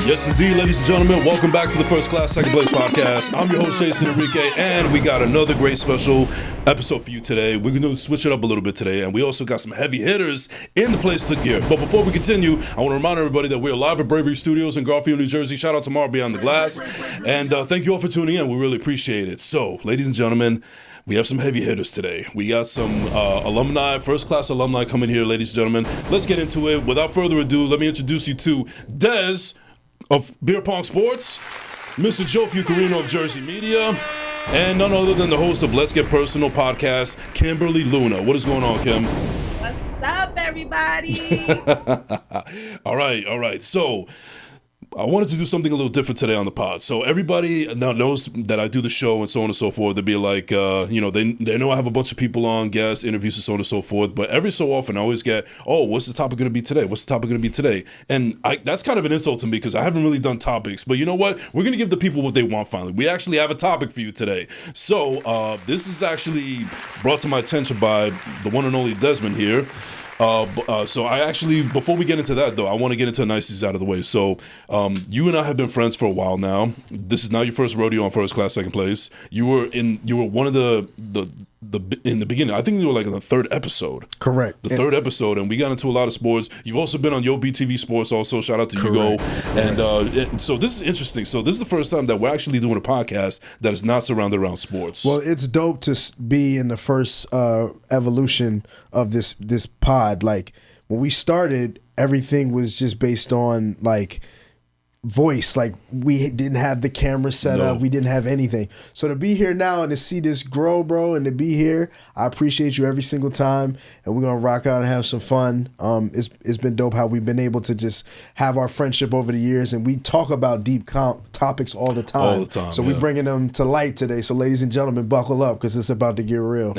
Yes, indeed, ladies and gentlemen. Welcome back to the First Class, Second Place podcast. I'm your host, Jason Enrique, and we got another great special episode for you today. We're going to switch it up a little bit today, and we also got some heavy hitters in the place to gear. But before we continue, I want to remind everybody that we're live at Bravery Studios in Garfield, New Jersey. Shout out to Mar Beyond the Glass. And thank you all for tuning in. We really appreciate it. So, ladies and gentlemen, we have some heavy hitters today. We got some alumni, first-class alumni coming here, ladies and gentlemen. Let's get into it. Without further ado, let me introduce you to Des of Beer Pong Sports, Mr. Joe Fucarino of Jersey Media, and none other than the host of Let's Get Personal podcast, Kimberly Luna. What is going on, Kim? What's up, everybody? All right. So, I wanted to do something a little different today on the pod. So everybody now knows that I do the show and so on and so forth. They'd be like, they know I have a bunch of people on, guests, interviews, and so on and so forth. But every so often I always get, what's the topic going to be today? What's the topic going to be today? And that's kind of an insult to me because I haven't really done topics. But you know what? We're going to give the people what they want finally. We actually have a topic for you today. So this is actually brought to my attention by the one and only Desmond here. So I actually, before we get into that though, I want to get into the niceties out of the way. So you and I have been friends for a while now. This is not your first rodeo on First Class, Second Place. You were one of the in the beginning. I think you were like in the third episode. Correct. The third episode, and we got into a lot of sports. You've also been on Yo BTV Sports also. Shout out to Hugo. And so this is interesting. So this is the first time that we're actually doing a podcast that is not surrounded around sports. Well, it's dope to be in the first evolution of this pod. Like when we started, everything was just based on like voice. Like we didn't have the camera set up, we didn't have anything. So to be here now and to see this grow, bro, and to be here, I appreciate you every single time, and we're gonna rock out and have some fun. It's been dope how we've been able to just have our friendship over the years, and we talk about deep topics all the time. So we're bringing them to light today. So ladies and gentlemen, buckle up because it's about to get real.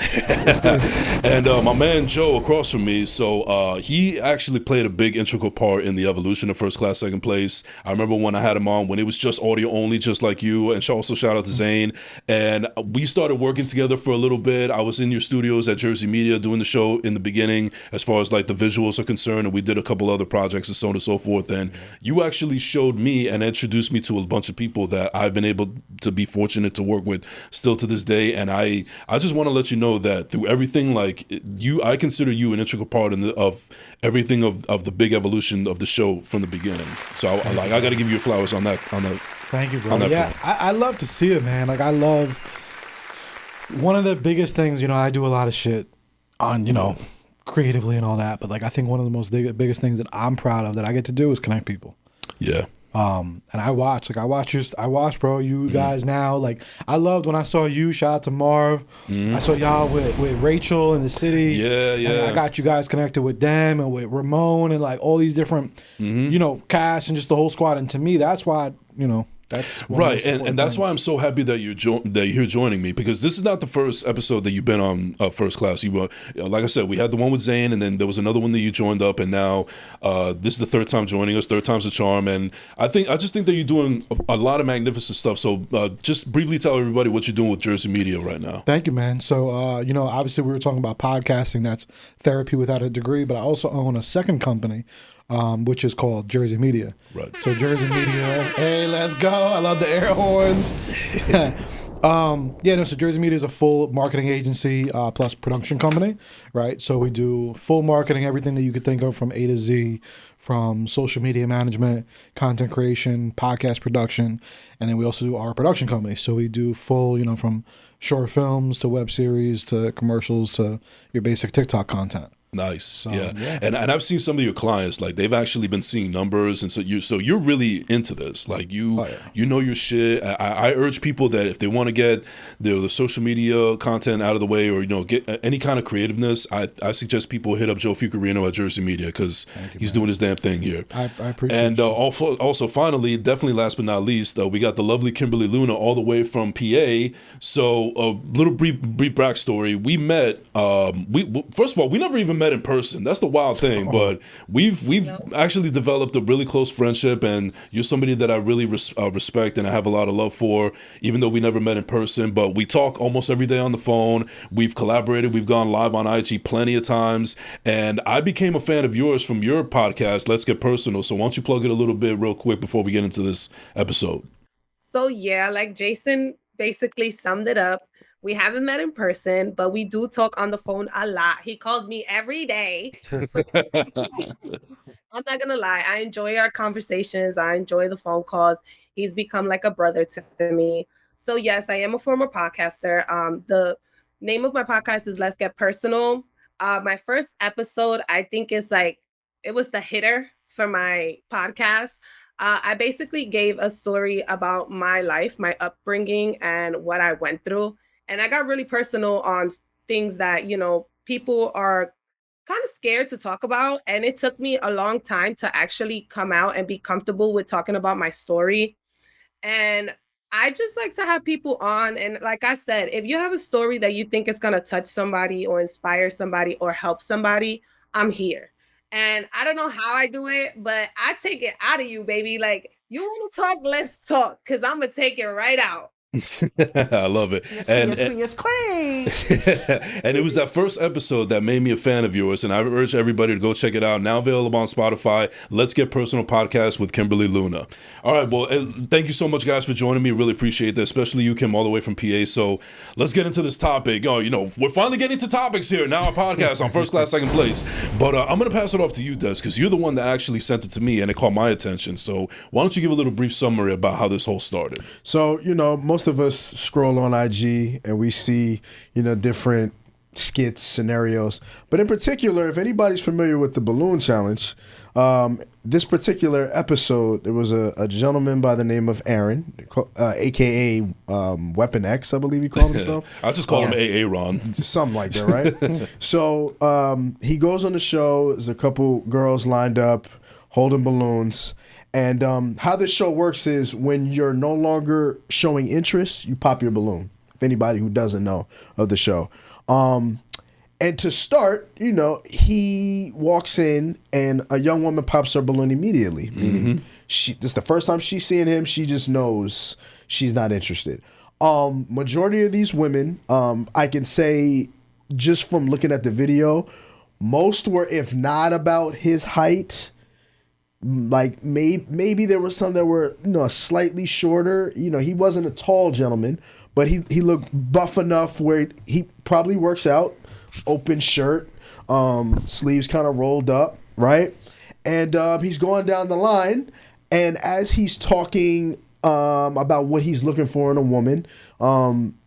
And my man Joe across from me, so he actually played a big integral part in the evolution of First Class, Second Place. I remember when I had him on when it was just audio only, just like you, and also shout out to Zane. And we started working together for a little bit. I was in your studios at Jersey Media doing the show in the beginning as far as like the visuals are concerned, and we did a couple other projects and so on and so forth. And you actually showed me and introduced me to a bunch of people that I've been able to be fortunate to work with still to this day. And I just want to let you know that through everything, like I consider you an integral part of everything of the big evolution of the show from the beginning. So I got to give you your flowers on that. Thank you, bro. Yeah, I love to see it, man. Like I love one of the biggest things. I do a lot of shit on creatively and all that, but like I think one of the most biggest things that I'm proud of that I get to do is connect people. Yeah. And I watch, bro, you guys now. Like, I loved when I saw you, shout out to Marv. I saw y'all with Rachel in the city. Yeah. And I got you guys connected with them and with Ramon and like all these different, cast and just the whole squad. And to me, that's why, that's right, and that's why I'm so happy that you're here joining me, because this is not the first episode that you've been on First Class. You were, like I said, we had the one with Zane, and then there was another one that you joined up, and now this is the third time joining us. Third time's a charm, and I just think that you're doing a lot of magnificent stuff. So just briefly tell everybody what you're doing with Jersey Media right now. Thank you, man. So obviously we were talking about podcasting. That's therapy without a degree, but I also own a second company, which is called Jersey Media. Right. So Jersey Media, hey, let's go. I love the air horns. So Jersey Media is a full marketing agency plus production company, right? So we do full marketing, everything that you could think of from A to Z, from social media management, content creation, podcast production, and then we also do our production company. So we do full, from short films to web series to commercials to your basic TikTok content. Nice, yeah. And I've seen some of your clients, like they've actually been seeing numbers, and so you're really into this. Like you know your shit. I urge people that if they want to get the social media content out of the way, or get any kind of creativeness, I suggest people hit up Joe Fucarino at Jersey Media, because he's doing his damn thing here. I appreciate it. And also finally, definitely last but not least, we got the lovely Kimberly Luna all the way from PA. So a little brief backstory. We met. First of all, we never even met met in person. That's the wild thing. But we've actually developed a really close friendship, and you're somebody that I really respect and I have a lot of love for, even though we never met in person. But we talk almost every day on the phone. We've collaborated. We've gone live on IG plenty of times. And I became a fan of yours from your podcast, Let's Get Personal. So why don't you plug it a little bit real quick before we get into this episode? So yeah, like Jason basically summed it up. We haven't met in person, but we do talk on the phone a lot. He calls me every day. I'm not gonna lie. I enjoy our conversations. I enjoy the phone calls. He's become like a brother to me. So yes, I am a former podcaster. The name of my podcast is Let's Get Personal. My first episode, I think, is like, it was the hitter for my podcast. I basically gave a story about my life, my upbringing, and what I went through. And I got really personal on things that, people are kind of scared to talk about. And it took me a long time to actually come out and be comfortable with talking about my story. And I just like to have people on. And like I said, if you have a story that you think is going to touch somebody or inspire somebody or help somebody, I'm here. And I don't know how I do it, but I take it out of you, baby. Like, you want to talk, let's talk, because I'm going to take it right out. I love it. And it was that first episode that made me a fan of yours, and I urge everybody to go check it out. Now available on Spotify. Let's Get Personal podcast with Kimberly Luna. All right, well, thank you so much, guys, for joining me. Really appreciate that, especially you, Kim, all the way from PA. So let's get into this topic. We're finally getting to topics here now. Our podcast on First Class, Second Place. But I'm going to pass it off to you, Des, because you're the one that actually sent it to me, and it caught my attention. So why don't you give a little brief summary about how this whole started? So, most of us scroll on IG and we see, different skits, scenarios. But in particular, if anybody's familiar with the balloon challenge, this particular episode, there was a gentleman by the name of Aaron, aka Weapon X, I believe he called himself. I just call him AA Ron. Something like that, right? So he goes on the show. There's a couple girls lined up holding balloons. And how this show works is when you're no longer showing interest, you pop your balloon. If anybody who doesn't know of the show. And to start, he walks in and a young woman pops her balloon immediately. Meaning this is the first time she's seeing him. She just knows she's not interested. Majority of these women, I can say just from looking at the video, most were, if not about his height, like maybe there were some that were slightly shorter. He wasn't a tall gentleman, but he looked buff enough where he probably works out. Open shirt, sleeves kind of rolled up, right? And he's going down the line, and as he's talking about what he's looking for in a woman,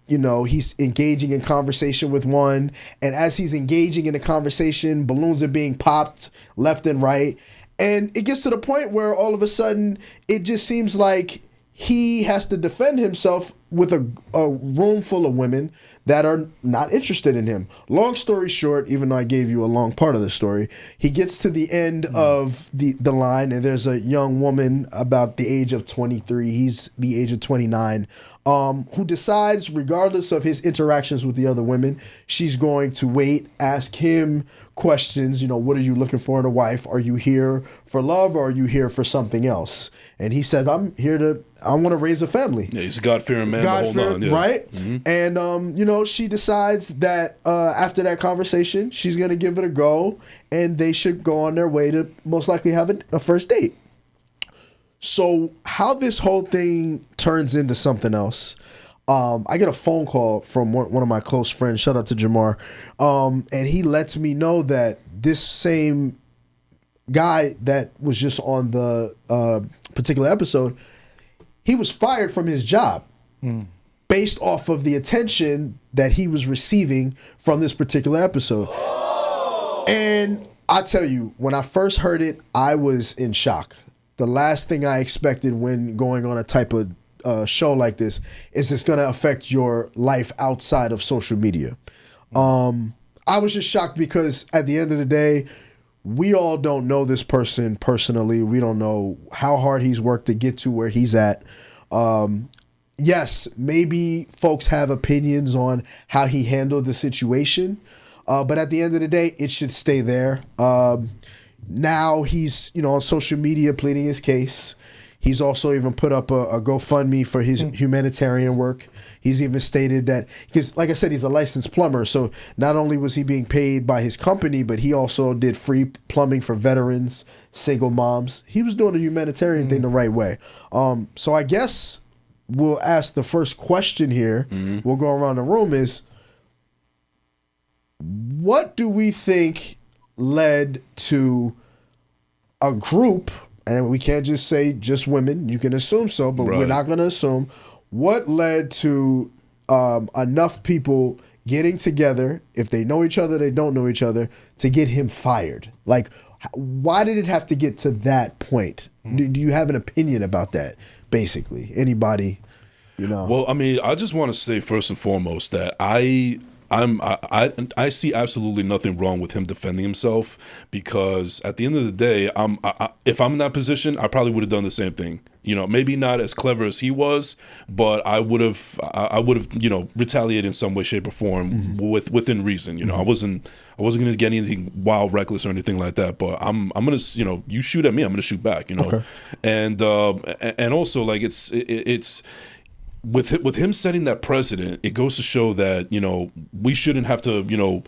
he's engaging in conversation with one, and as he's engaging in a conversation, balloons are being popped left and right. And it gets to the point where all of a sudden it just seems like he has to defend himself with a room full of women that are not interested in him. Long story short, even though I gave you a long part of the story, he gets to the end of the line, and there's a young woman about the age of 23. He's the age of 29. Who decides, regardless of his interactions with the other women, she's going to wait, ask him questions. What are you looking for in a wife? Are you here for love, or are you here for something else? And he says, I want to raise a family. Yeah, he's a God-fearing man. Right? And, she decides that after that conversation, she's going to give it a go, and they should go on their way to most likely have a first date. So how this whole thing turns into something else, I get a phone call from one of my close friends, shout out to Jamar, and he lets me know that this same guy that was just on the particular episode, he was fired from his job based off of the attention that he was receiving from this particular episode. And I tell you, when I first heard it, I was in shock. The last thing I expected when going on a type of show like this is it's going to affect your life outside of social media. I was just shocked because at the end of the day, we all don't know this person personally. We don't know how hard he's worked to get to where he's at. Yes, maybe folks have opinions on how he handled the situation. But at the end of the day, it should stay there. Now he's, on social media pleading his case. He's also even put up a GoFundMe for his humanitarian work. He's even stated that, because like I said, he's a licensed plumber. So not only was he being paid by his company, but he also did free plumbing for veterans, single moms. He was doing the humanitarian thing the right way. So I guess we'll ask the first question here. We'll go around the room is, what do we think led to a group, and we can't just say just women, you can assume so, but we're not going to assume, what led to enough people getting together, if they know each other, they don't know each other, to get him fired? Like, why did it have to get to that point? Do you have an opinion about that, basically? Anybody, Well, I mean, I just want to say first and foremost that I see absolutely nothing wrong with him defending himself, because at the end of the day, if I'm in that position, I probably would have done the same thing. Maybe not as clever as he was, but I would have, retaliated in some way, shape, or form within reason. I wasn't going to get anything wild, reckless, or anything like that. But I'm gonna, you shoot at me, I'm gonna shoot back. Okay. And also, like, it's. With him setting that precedent, it goes to show that, we shouldn't have to,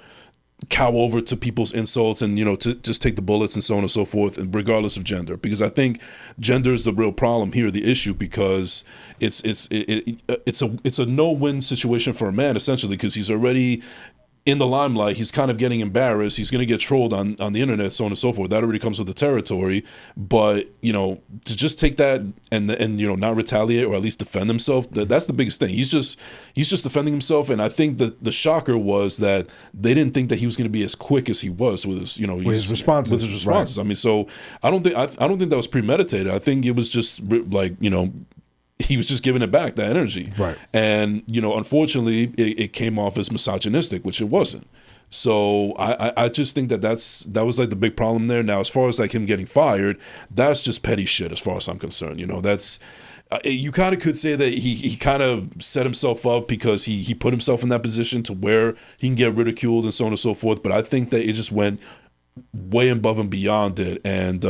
cow over to people's insults and, to just take the bullets and so on and so forth, and regardless of gender. Because I think gender is the real problem here, the issue, because it's a no-win situation for a man, essentially, because he's already in the limelight. He's kind of getting embarrassed. He's going to get trolled on the internet, so on and so forth. That already comes with the territory. But, to just take that and not retaliate, or at least defend himself, that's the biggest thing. He's just defending himself. And I think that the shocker was that they didn't think that he was going to be as quick as he was with his, with his responses. Right. I mean, so I don't think that was premeditated. I think it was just like, he was just giving it back, that energy. Right. And, unfortunately, it came off as misogynistic, which it wasn't. So I just think that was like the big problem there. Now, as far as like him getting fired, that's just petty shit as far as I'm concerned. That's you kind of could say that he kind of set himself up, because he put himself in that position to where he can get ridiculed and so on and so forth. But I think that it just went way above and beyond it. And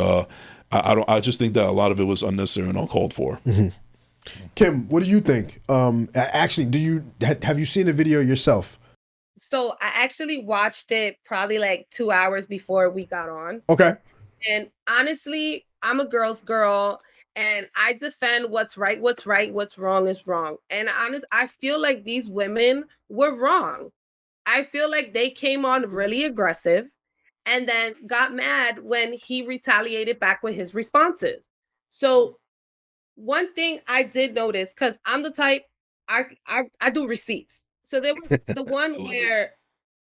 I just think that a lot of it was unnecessary and uncalled for. Kim, what do you think? Actually, have you seen the video yourself? So I actually watched it probably like 2 hours before we got on. Okay. And honestly, I'm a girl's girl, and I defend what's right, what's wrong is wrong. And I feel like these women were wrong. I feel like they came on really aggressive and then got mad when he retaliated back with his responses. So one thing I did notice, because I'm the type, I do receipts. So there was the one where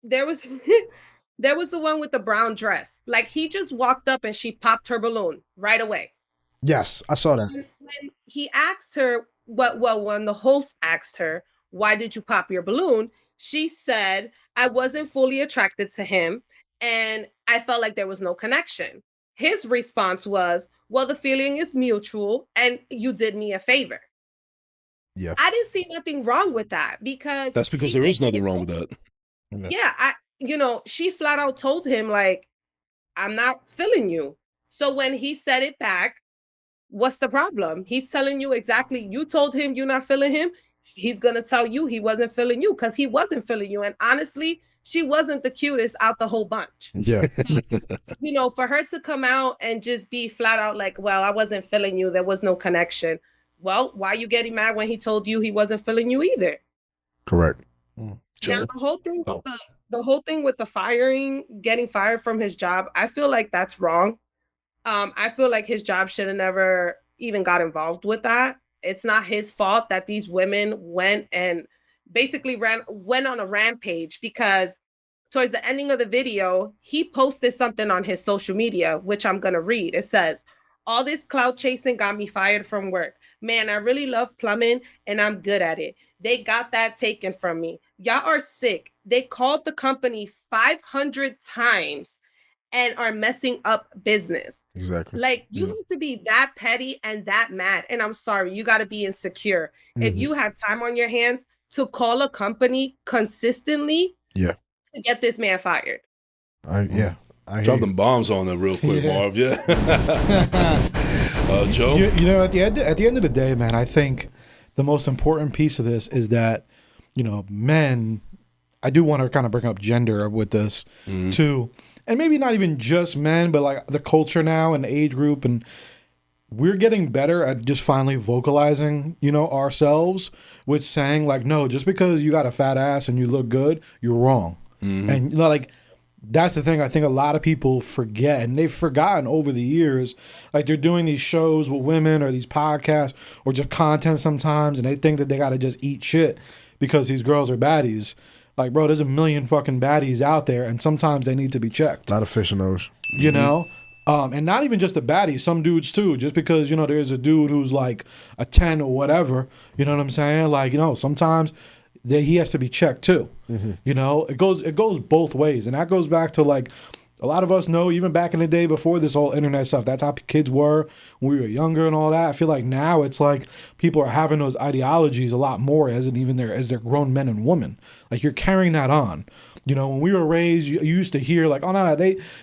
there was the one with the brown dress. Like, he just walked up and she popped her balloon right away. Yes, I saw that. When he asked her, when the host asked her, why did you pop your balloon? She said, I wasn't fully attracted to him, and I felt like there was no connection. His response was, well, the feeling is mutual, and you did me a favor. Yeah. I didn't see nothing wrong with that, because that's because there is nothing wrong with that. Yeah, she flat out told him, like, I'm not feeling you. So when he said it back, what's the problem? He's telling you exactly, you told him you're not feeling him. He's going to tell you he wasn't feeling you, because he wasn't feeling you. And honestly, she wasn't the cutest out the whole bunch. Yeah. So, for her to come out and just be flat out like, well, I wasn't feeling you, there was no connection. Well, why are you getting mad when he told you he wasn't feeling you either? Correct. Now, the whole thing with the getting fired from his job, I feel like that's wrong. I feel like his job should have never even got involved with that. It's not his fault that these women went and basically went on a rampage, because towards the ending of the video, he posted something on his social media, which I'm going to read. It says, all this cloud chasing got me fired from work. Man, I really love plumbing and I'm good at it. They got that taken from me. Y'all are sick. They called the company 500 times and are messing up business. Exactly. Like, you have to be that petty and that mad. And I'm sorry, you got to be insecure. If you have time on your hands to call a company consistently, to get this man fired. Yeah. I Drop hear them bombs on them real quick, Yeah. Marv. Yeah. Joe? You know, at the end of the day, man, I think the most important piece of this is that, you know, men, I do want to kind of bring up gender with this too. And maybe not even just men, but like the culture now and the age group. And we're getting better at just finally vocalizing, you know, ourselves with saying like, no, just because you got a fat ass and you look good, you're wrong. And, you know, like, that's the thing I think a lot of people forget, and they've forgotten over the years. Like, they're doing these shows with women or these podcasts or just content sometimes, and they think that they got to just eat shit because these girls are baddies. Like, bro, there's a million fucking baddies out there, and sometimes they need to be checked. a lot of fish in those. You know? And not even just the baddies, some dudes too. Just because, you know, there's a dude who's like a 10 or whatever, you know what I'm saying? Like, you know, sometimes he has to be checked too. You know, it goes both ways. And that goes back to like a lot of us know, even back in the day before this whole internet stuff, that's how kids were when we were younger and all that. I feel like now it's like people are having those ideologies a lot more as they're grown men and women. Like, you're carrying that on. You know, when we were raised, you used to hear like, oh no,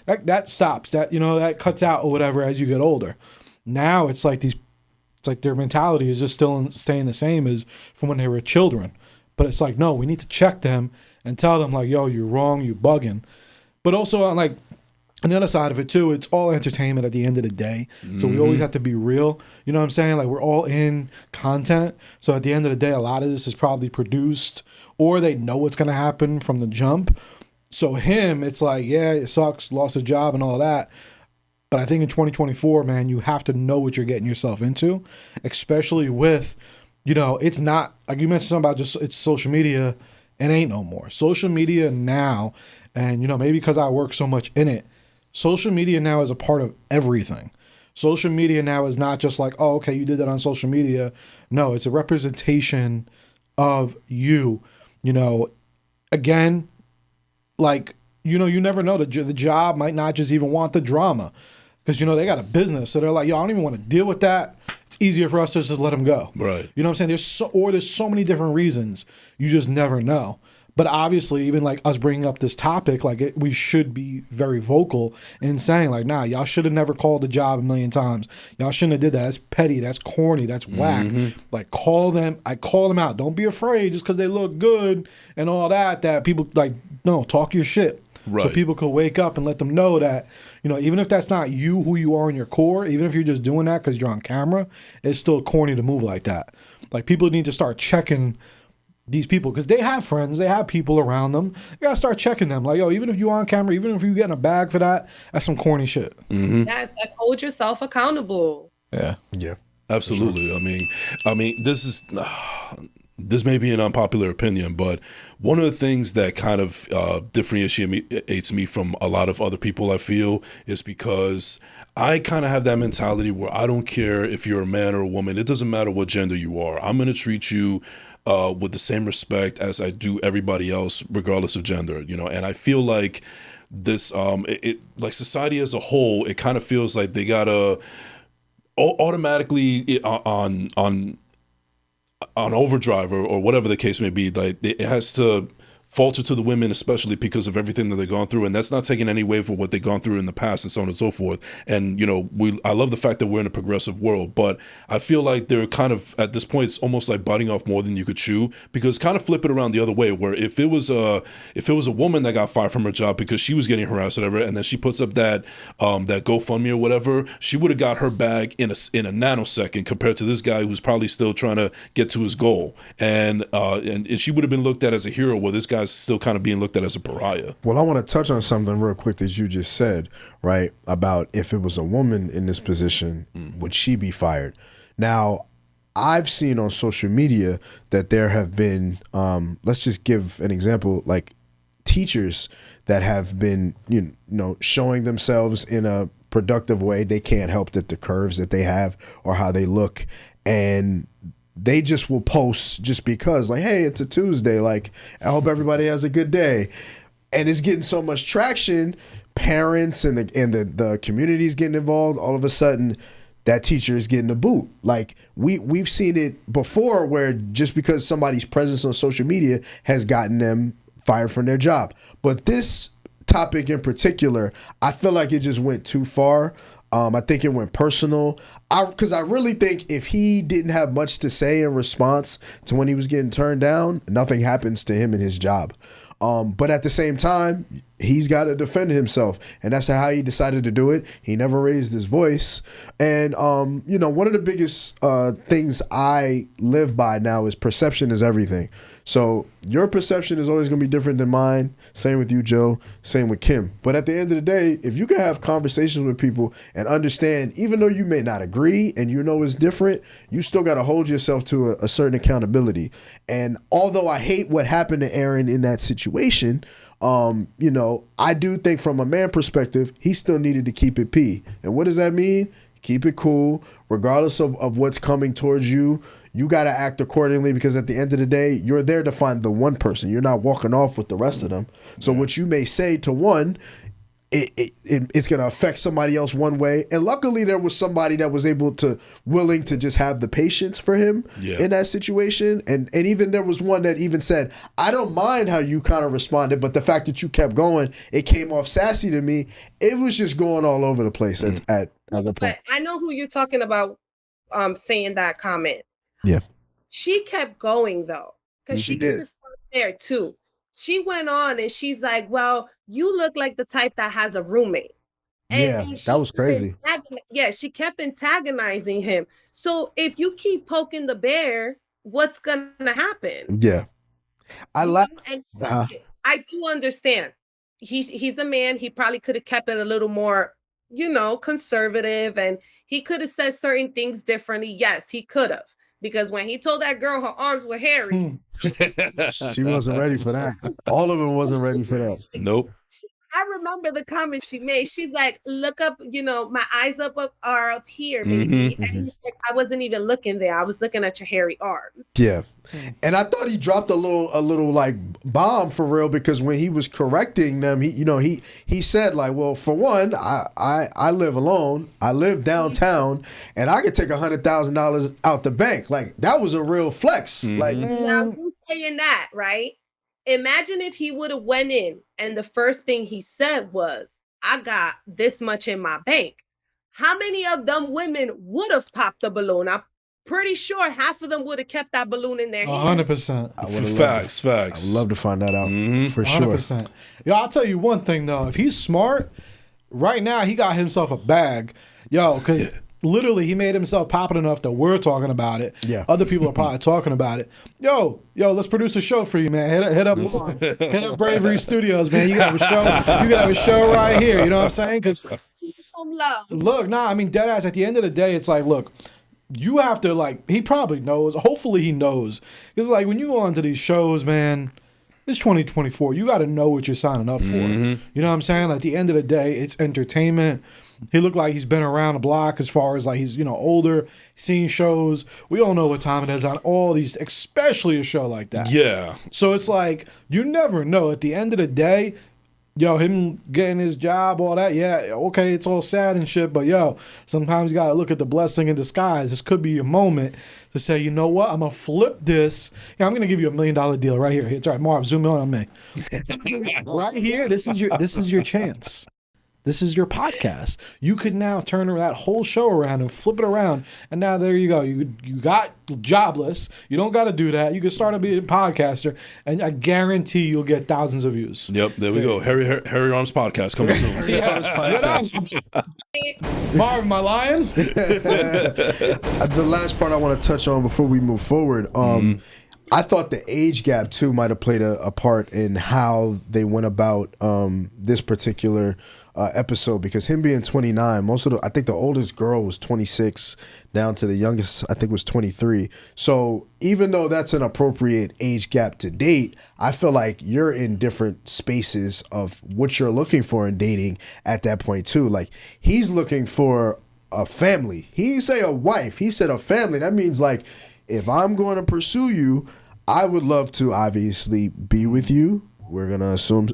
that stops, that, you know, that cuts out or whatever as you get older. Now it's like their mentality is just still staying the same as from when they were children. But it's like, no, we need to check them and tell them like, yo, you're wrong, you're bugging. But also on like on the other side of it too, it's all entertainment at the end of the day. So we always have to be real. You know what I'm saying? Like, we're all in content. So at the end of the day, a lot of this is probably produced or they know what's going to happen from the jump. So him, it's like, yeah, it sucks, lost his job and all that. But I think in 2024, man, you have to know what you're getting yourself into, especially with, you know, it's not like you mentioned something about just it's social media. It ain't no more. Social media now, and, you know, maybe because I work so much in it, social media now is a part of everything. Social media now is not just like, oh, okay, you did that on social media. No, it's a representation of you. You know, again, like, you know, you never know. The job might not just even want the drama because, you know, they got a business. So they're like, yo, I don't even want to deal with that. It's easier for us to just let them go. Right. You know what I'm saying? There's so many different reasons. You just never know. But obviously, even like us bringing up this topic, like we should be very vocal in saying like, nah, y'all should have never called the job a million times. Y'all shouldn't have did that. That's petty. That's corny. That's whack. Like, call them out. Don't be afraid just because they look good and all that people like, no, talk your shit. Right. So people could wake up and let them know that, you know, even if that's not you, who you are in your core, even if you're just doing that because you're on camera, it's still corny to move like that. Like, people need to start checking these people because they have friends, they have people around them. You gotta start checking them. Like, yo, even if you're on camera, even if you getting a bag for that, that's some corny shit. Yes, like, hold yourself accountable. Yeah. Yeah. Absolutely. Sure. I mean, this may be an unpopular opinion, but one of the things that kind of differentiates me from a lot of other people, I feel, is because I kind of have that mentality where I don't care if you're a man or a woman. It doesn't matter what gender you are. I'm going to treat you with the same respect as I do everybody else, regardless of gender, you know. And I feel like this, like society as a whole, it kind of feels like they gotta automatically on overdrive or whatever the case may be, like it has to falter to the women, especially because of everything that they've gone through. And that's not taking any away from what they've gone through in the past and so on and so forth. And, you know, I love the fact that we're in a progressive world, but I feel like they're kind of, at this point, it's almost like biting off more than you could chew, because kind of flip it around the other way, where if it was a woman that got fired from her job because she was getting harassed or whatever, and then she puts up that GoFundMe or whatever, she would have got her bag in a nanosecond compared to this guy who's probably still trying to get to his goal. And she would have been looked at as a hero, where this guy's still kind of being looked at as a pariah. Well, I want to touch on something real quick that you just said, right? About if it was a woman in this position, would she be fired? Now, I've seen on social media that there have been, let's just give an example, like teachers that have been, you know, showing themselves in a productive way. They can't help that the curves that they have or how they look, and they just will post just because, like, hey, it's a Tuesday, like, I hope everybody has a good day. And it's getting so much traction, parents and the community's getting involved. All of a sudden, that teacher is getting a boot. Like, we've seen it before, where just because somebody's presence on social media has gotten them fired from their job. But this topic in particular, I feel like it just went too far. I think it went personal. Because I really think if he didn't have much to say in response to when he was getting turned down, nothing happens to him in his job. But at the same time, he's got to defend himself. And that's how he decided to do it. He never raised his voice. And, one of the biggest things I live by now is perception is everything. So your perception is always going to be different than mine. Same with you, Joe. Same with Kim. But at the end of the day, if you can have conversations with people and understand, even though you may not agree and you know it's different, you still got to hold yourself to a certain accountability. And although I hate what happened to Aaron in that situation, I do think from a man perspective, he still needed to keep it P. And what does that mean? Keep it cool, regardless of what's coming towards you. You got to act accordingly because at the end of the day, you're there to find the one person. You're not walking off with the rest of them. So what you may say to one, it's going to affect somebody else one way. And luckily there was somebody that was willing to just have the patience for him in that situation. And even there was one that even said, I don't mind how you kind of responded, but the fact that you kept going, it came off sassy to me. It was just going all over the place at the point. But I know who you're talking about saying that comment. Yeah. She kept going though, because she did start there too. She went on and she's like, well, you look like the type that has a roommate. And that was crazy. She kept antagonizing him. So if you keep poking the bear, what's going to happen? Yeah. I do understand. He's a man. He probably could have kept it a little more, conservative, and he could have said certain things differently. Yes, he could have. Because when he told that girl her arms were hairy, she wasn't ready for that. All of them wasn't ready for that. Nope. I remember the comment she made. She's like, look up, my eyes are up here, baby. And he's like, I wasn't even looking there. I was looking at your hairy arms. Yeah. And I thought he dropped a little like bomb for real, because when he was correcting them, he said like, well, for one, I live alone. I live downtown and I could take $100,000 out the bank. Like that was a real flex. Like now you saying that, right? Imagine if he would have went in and the first thing he said was, I got this much in my bank. How many of them women would have popped the balloon? I'm pretty sure half of them would have kept that balloon in their hand. 100%. Facts. I would love to find that out for sure. 100%. Yo, I'll tell you one thing though. If he's smart, right now he got himself a bag. Yo, because literally he made himself popular enough that we're talking about it. Yeah. Other people are probably talking about it. Yo, let's produce a show for you, man. Hit up Bravery Studios, man. You got a show right here. You know what I'm saying? Because look, I mean, deadass. At the end of the day, it's like, look, you have to he probably knows. Hopefully, he knows. Because when you go onto these shows, man. It's 2024. You got to know what you're signing up for. You know what I'm saying? At the end of the day, it's entertainment. He looked like he's been around the block as far as he's, older, seen shows. We all know what time it is on all these, especially a show like that. Yeah. So it's you never know. At the end of the day, him getting his job, all that, yeah, okay, it's all sad and shit, but sometimes you got to look at the blessing in disguise. This could be a moment to say, you know what, I'm going to flip this. I'm going to give you $1 million deal right here. It's all right, Marv, zoom in on me. Right here, this is your chance. This is your podcast. You could now turn that whole show around and flip it around. And now there you go. You got jobless. You don't got to do that. You can start to be a podcaster. And I guarantee you'll get thousands of views. Yep, there we go. Harry Arms podcast coming soon. Marvin, am I lying? The last part I want to touch on before we move forward. I thought the age gap too might have played a part in how they went about this particular episode, because him being 29, I think the oldest girl was 26, down to the youngest I think was 23. So even though that's an appropriate age gap to date, I feel like you're in different spaces of what you're looking for in dating at that point too. Like he's looking for a family. He didn't say a wife. He said a family. That means if I'm going to pursue you, I would love to obviously be with you. We're going to assume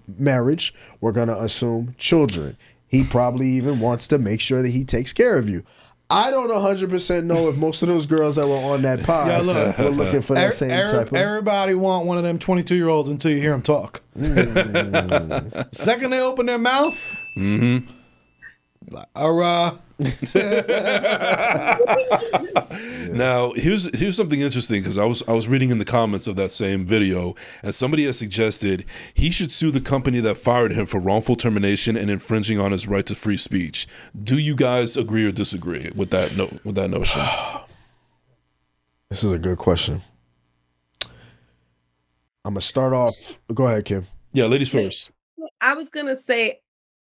marriage. We're going to assume children. He probably even wants to make sure that he takes care of you. I don't 100% know if most of those girls that were on that pod Yeah, look, were looking for that same type of. Everybody want one of them 22-year-olds until you hear them talk. Second they open their mouth, like, Now, here's something interesting, because I was reading in the comments of that same video, and somebody has suggested he should sue the company that fired him for wrongful termination and infringing on his right to free speech. Do you guys agree or disagree with that notion? This is a good question. I'm gonna start off. Go ahead, Kim. Yeah, ladies first. I was gonna say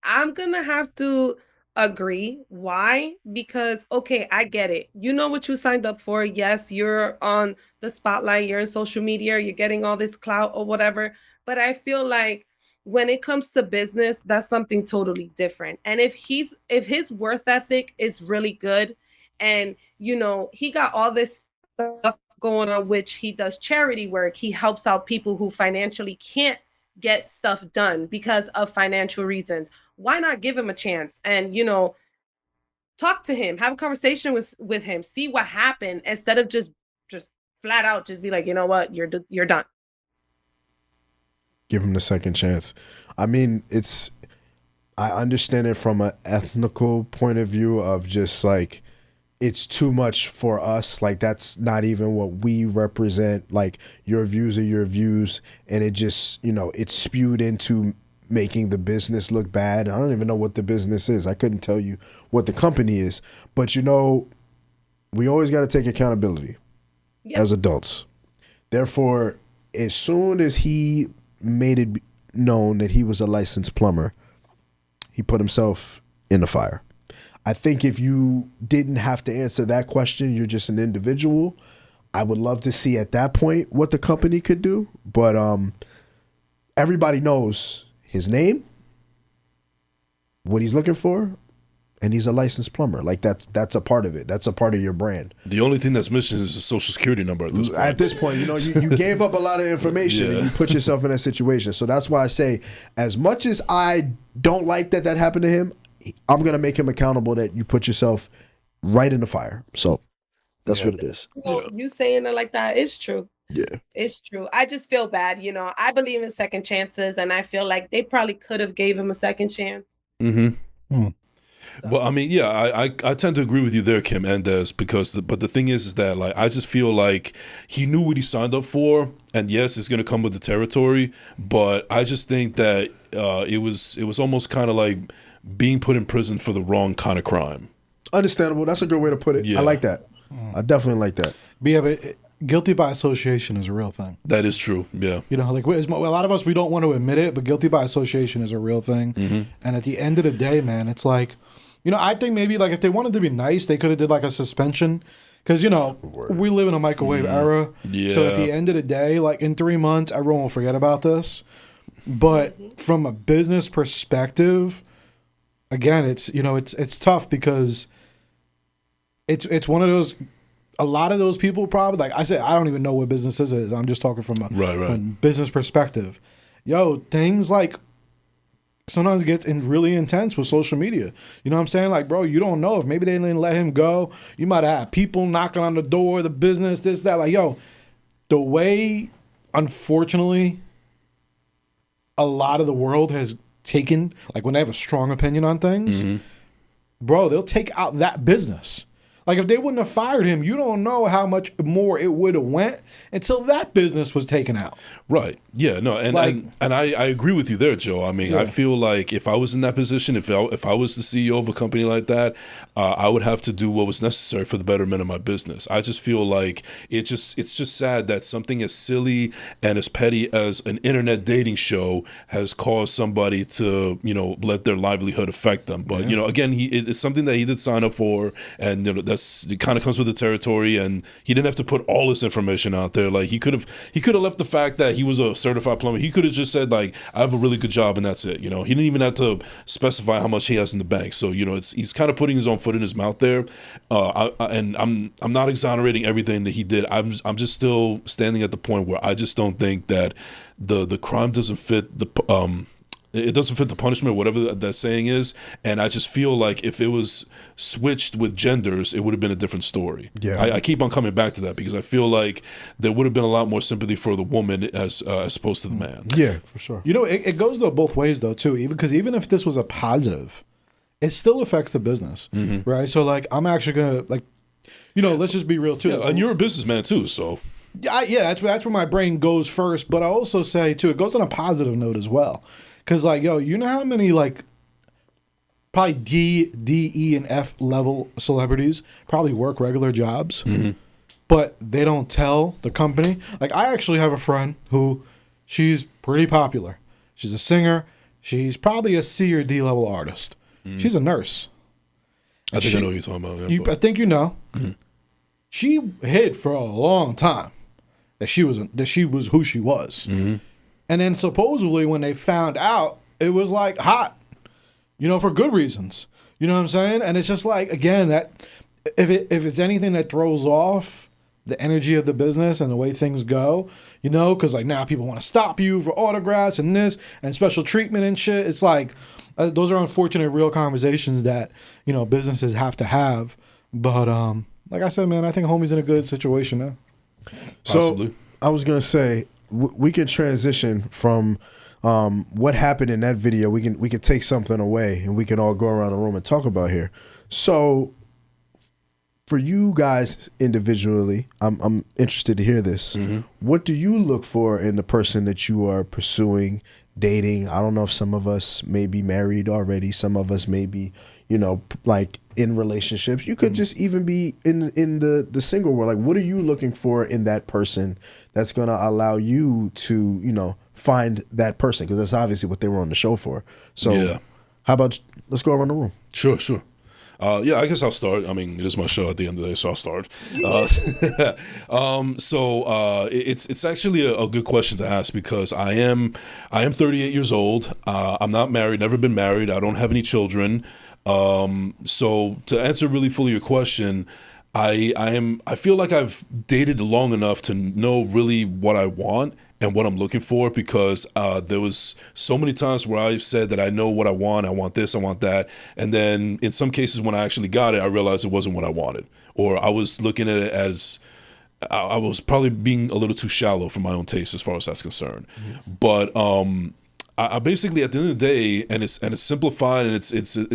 I'm gonna have to agree. Why? Because okay, I get it. You know what you signed up for. Yes, you're on the spotlight, you're in social media, you're getting all this clout or whatever. But I feel like when it comes to business, that's something totally different. And if his worth ethic is really good, and you know, he got all this stuff going on, which he does charity work, he helps out people who financially can't get stuff done because of financial reasons. Why not give him a chance and, you know, talk to him, have a conversation with him, see what happened, instead of just flat out just be like, you know what, you're done. Give him the second chance. I mean, I understand it from an ethnical point of view of just like, it's too much for us. Like, that's not even what we represent. Like, your views are your views, and it just, you know, it's spewed into making the business look bad. I don't even know what the business is. I couldn't tell you what the company is. But, you know, we always got to take accountability as adults. Therefore, as soon as he made it known that he was a licensed plumber, he put himself in the fire. I think if you didn't have to answer that question, you're just an individual. I would love to see at that point what the company could do. But everybody knows his name, what he's looking for, and he's a licensed plumber. Like, that's a part of it. That's a part of your brand. The only thing that's missing is a social security number at this point. At this point, you know, you gave up a lot of information and you put yourself in that situation. So that's why I say, as much as I don't like that happened to him, I'm going to make him accountable that you put yourself right in the fire. So that's what it is. You know, you saying it like that is true. Yeah. It's true. I just feel bad. You know, I believe in second chances, and I feel like they probably could have gave him a second chance. Mm-hmm. Well, I mean, yeah, I tend to agree with you there, Kim and Des, but the thing is that, like, I just feel like he knew what he signed up for, and yes, it's going to come with the territory, but I just think that it was almost kind of like being put in prison for the wrong kind of crime. Understandable. That's a good way to put it. Yeah. I like that. I definitely like that. But yeah, but guilty by association is a real thing. That is true. Yeah. You know, like a lot of us, we don't want to admit it, but guilty by association is a real thing. Mm-hmm. And at the end of the day, man, it's like, you know, I think maybe like if they wanted to be nice, they could have did like a suspension. Because, you know, we live in a microwave era. Yeah. So at the end of the day, like in 3 months, everyone will forget about this. But from a business perspective, again, it's, you know, it's tough because it's one of those, a lot of those people probably, like I said, I don't even know what business is. I'm just talking from a business perspective. Yo, things like sometimes it gets really intense with social media. You know what I'm saying? Like, bro, you don't know if maybe they didn't let him go. You might have people knocking on the door, the business, this, that. Like, yo, the way, unfortunately, a lot of the world has taken, like when they have a strong opinion on things, bro, they'll take out that business. Like if they wouldn't have fired him, you don't know how much more it would have went until that business was taken out. Right. Yeah. No. And like, I agree with you there, Joe. I mean, I feel like if I was in that position, if I was the CEO of a company like that, I would have to do what was necessary for the betterment of my business. I just feel like it's just sad that something as silly and as petty as an internet dating show has caused somebody to, you know, let their livelihood affect them. But you know, again, it's something that he did sign up for, and you know, it kind of comes with the territory, and he didn't have to put all this information out there. Like he could have left the fact that he was a certified plumber. He could have just said like, I have a really good job and that's it. You know, he didn't even have to specify how much he has in the bank. So you know, he's kind of putting his own foot in his mouth there. And I'm not exonerating everything that he did. I'm just still standing at the point where I just don't think that the crime doesn't fit It doesn't fit the punishment, whatever that saying is. And I just feel like if it was switched with genders, it would have been a different story. Yeah. I keep on coming back to that because I feel like there would have been a lot more sympathy for the woman as opposed to the man. Yeah, for sure. You know, it goes though both ways though too. Even if this was a positive, it still affects the business, right? So like, I'm actually gonna like, you know, let's just be real too. Yeah, and you're a businessman too, so. Yeah, that's where my brain goes first. But I also say too, it goes on a positive note as well, because like, yo, you know how many like probably D, E, and F level celebrities probably work regular jobs, but they don't tell the company. Like, I actually have a friend who, she's pretty popular. She's a singer. She's probably a C or D level artist. She's a nurse. I think I know what you're talking about. Yeah, I think you know. She hid for a long time that she was who she was, and then supposedly when they found out, it was like hot, you know, for good reasons. You know what I'm saying? And it's just like, again, that if it's anything that throws off the energy of the business and the way things go, you know, because like now people want to stop you for autographs and this and special treatment and shit. It's like those are unfortunate real conversations that, you know, businesses have to have. But like I said, man, I think homie's in a good situation now. Possibly. So I was gonna say we can transition from what happened in that video. We can take something away and we can all go around the room and talk about here. So for you guys individually, I'm interested to hear this. What do you look for in the person that you are pursuing, dating? I don't know if some of us may be married already. Some of us may be, you know, like in relationships. You could just even be in the single world. Like, what are you looking for in that person that's going to allow you to, you know, find that person? Because that's obviously what they were on the show for. So Yeah. how about let's go around the room. Sure. Yeah, I guess I'll start. I mean, it is my show at the end of the day, so I'll start. It's actually a good question to ask because I am 38 years old. I'm not married, never been married. I don't have any children. So to answer really fully your question, I feel like I've dated long enough to know really what I want and what I'm looking for, because there was so many times where I've said that I know what I want this, I want that, and then in some cases when I actually got it, I realized it wasn't what I wanted, or I was looking at it as I was probably being a little too shallow for my own taste as far as that's concerned. But I basically, at the end of the day, and it's simplified, and it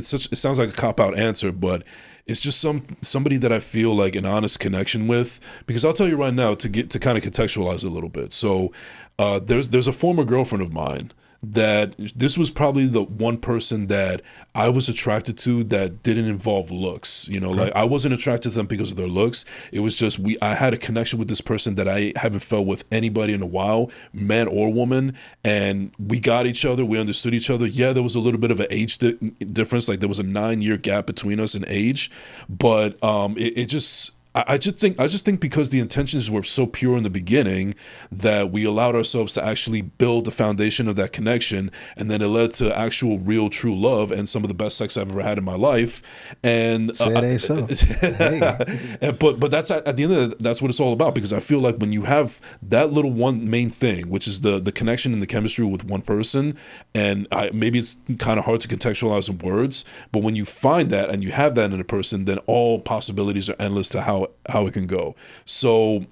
sounds like a cop-out answer, but it's just somebody that I feel like an honest connection with. Because I'll tell you right now, to kind of contextualize it a little bit. So there's a former girlfriend of mine that this was probably the one person that I was attracted to that didn't involve looks. You know, like I wasn't attracted to them because of their looks. It was just I had a connection with this person that I haven't felt with anybody in a while, man or woman, and we got each other, we understood each other. Yeah, there was a little bit of an age difference, like there was a 9-year gap between us in age, but I just think because the intentions were so pure in the beginning that we allowed ourselves to actually build the foundation of that connection, and then it led to actual, real, true love and some of the best sex I've ever had in my life. And Say it ain't so. but that's at the end of that's what it's all about, because I feel like when you have that little one main thing, which is the connection and the chemistry with one person, and maybe it's kind of hard to contextualize in words, but when you find that and you have that in a person, then all possibilities are endless to how it can go. So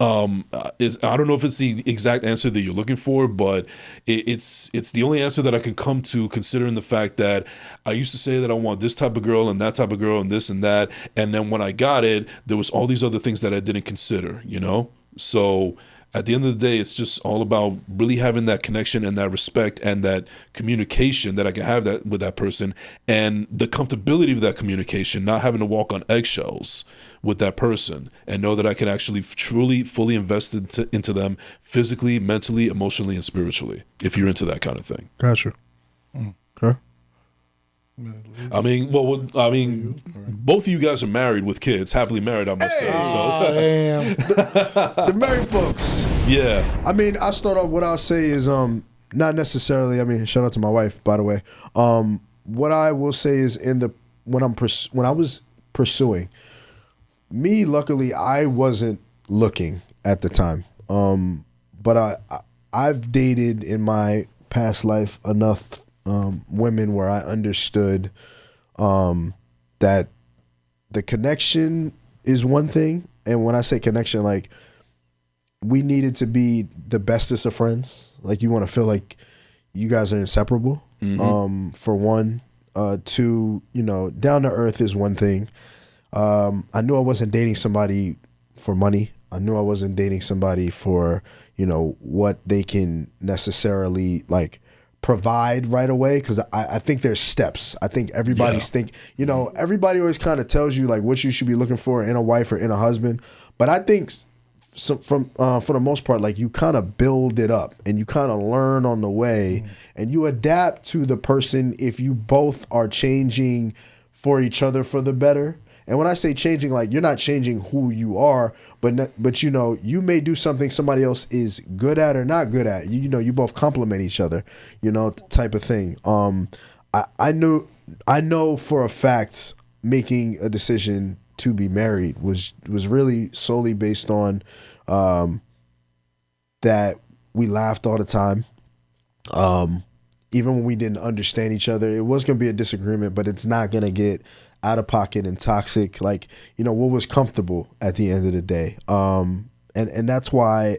I don't know if it's the exact answer that you're looking for, but it's the only answer that I can come to, considering the fact that I used to say that I want this type of girl and that type of girl and this and that, and then when I got it, there was all these other things that I didn't consider, you know? So at the end of the day, it's just all about really having that connection and that respect and that communication that I can have that with that person, and the comfortability of that communication, not having to walk on eggshells with that person, and know that I can actually truly, fully invest into them physically, mentally, emotionally, and spiritually, if you're into that kind of thing. Gotcha. Okay. Both of you guys are married with kids, happily married, I must say. So. Damn. The married folks. Yeah. I mean, I'll start off. What I'll say is not necessarily. I mean, shout out to my wife, by the way. What I will say is when I was pursuing, me, luckily I wasn't looking at the time. But I've dated in my past life enough women where I understood that the connection is one thing. And when I say connection, like, we needed to be the bestest of friends. Like, you want to feel like you guys are inseparable. For one. Two, you know, down to earth is one thing. I knew I wasn't dating somebody for money. I knew I wasn't dating somebody for, you know, what they can necessarily like provide right away. Cause I think there's steps. I think everybody's you know, everybody always kind of tells you like what you should be looking for in a wife or in a husband. But I think for the most part, like, you kind of build it up and you kind of learn on the way and you adapt to the person if you both are changing for each other for the better. And when I say changing, like, you're not changing who you are, but you know, you may do something somebody else is good at or not good at. You know, you both complement each other, you know, type of thing. I know for a fact making a decision to be married was really solely based on that we laughed all the time. Even when we didn't understand each other, it was going to be a disagreement, but it's not going to get out of pocket and toxic. Like, you know, what was comfortable at the end of the day. And that's why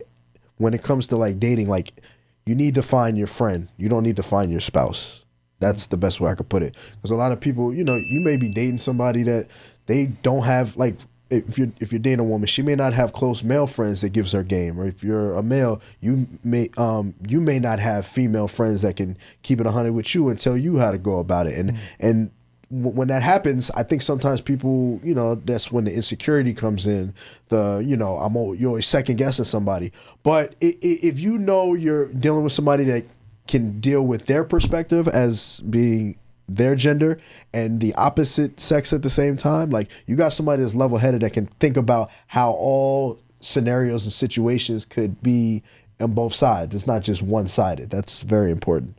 when it comes to like dating, like, you need to find your friend. You don't need to find your spouse. That's the best way I could put it. Because a lot of people, you know, you may be dating somebody that they don't have, like, if you're dating a woman, she may not have close male friends that gives her game, or if you're a male, you may not have female friends that can keep it 100 with you and tell you how to go about it. And when that happens, I think sometimes people, you know, that's when the insecurity comes in. You know, you're always second guessing somebody. But if you know you're dealing with somebody that can deal with their perspective as being their gender and the opposite sex at the same time, like, you got somebody that's level-headed that can think about how all scenarios and situations could be on both sides. It's not just one-sided. That's very important,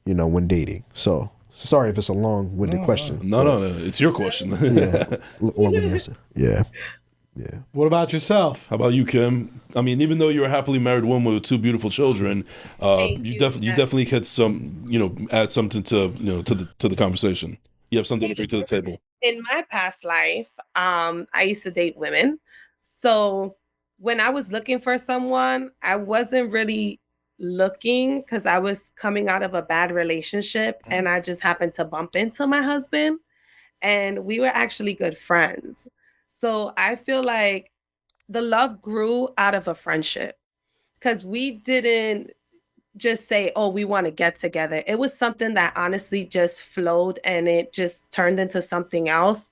you know, when dating. So sorry if it's a long-winded question. No, it's your question. Yeah, long-winded answer. Yeah. What about yourself? How about you, Kim? I mean, even though you're a happily married woman with two beautiful children, you definitely had some, you know, add something to, you know, to the conversation. You have something to bring to the table. In my past life, I used to date women. So when I was looking for someone, I wasn't really looking because I was coming out of a bad relationship and I just happened to bump into my husband and we were actually good friends. So I feel like the love grew out of a friendship because we didn't just say, oh, we want to get together. It was something that honestly just flowed and it just turned into something else.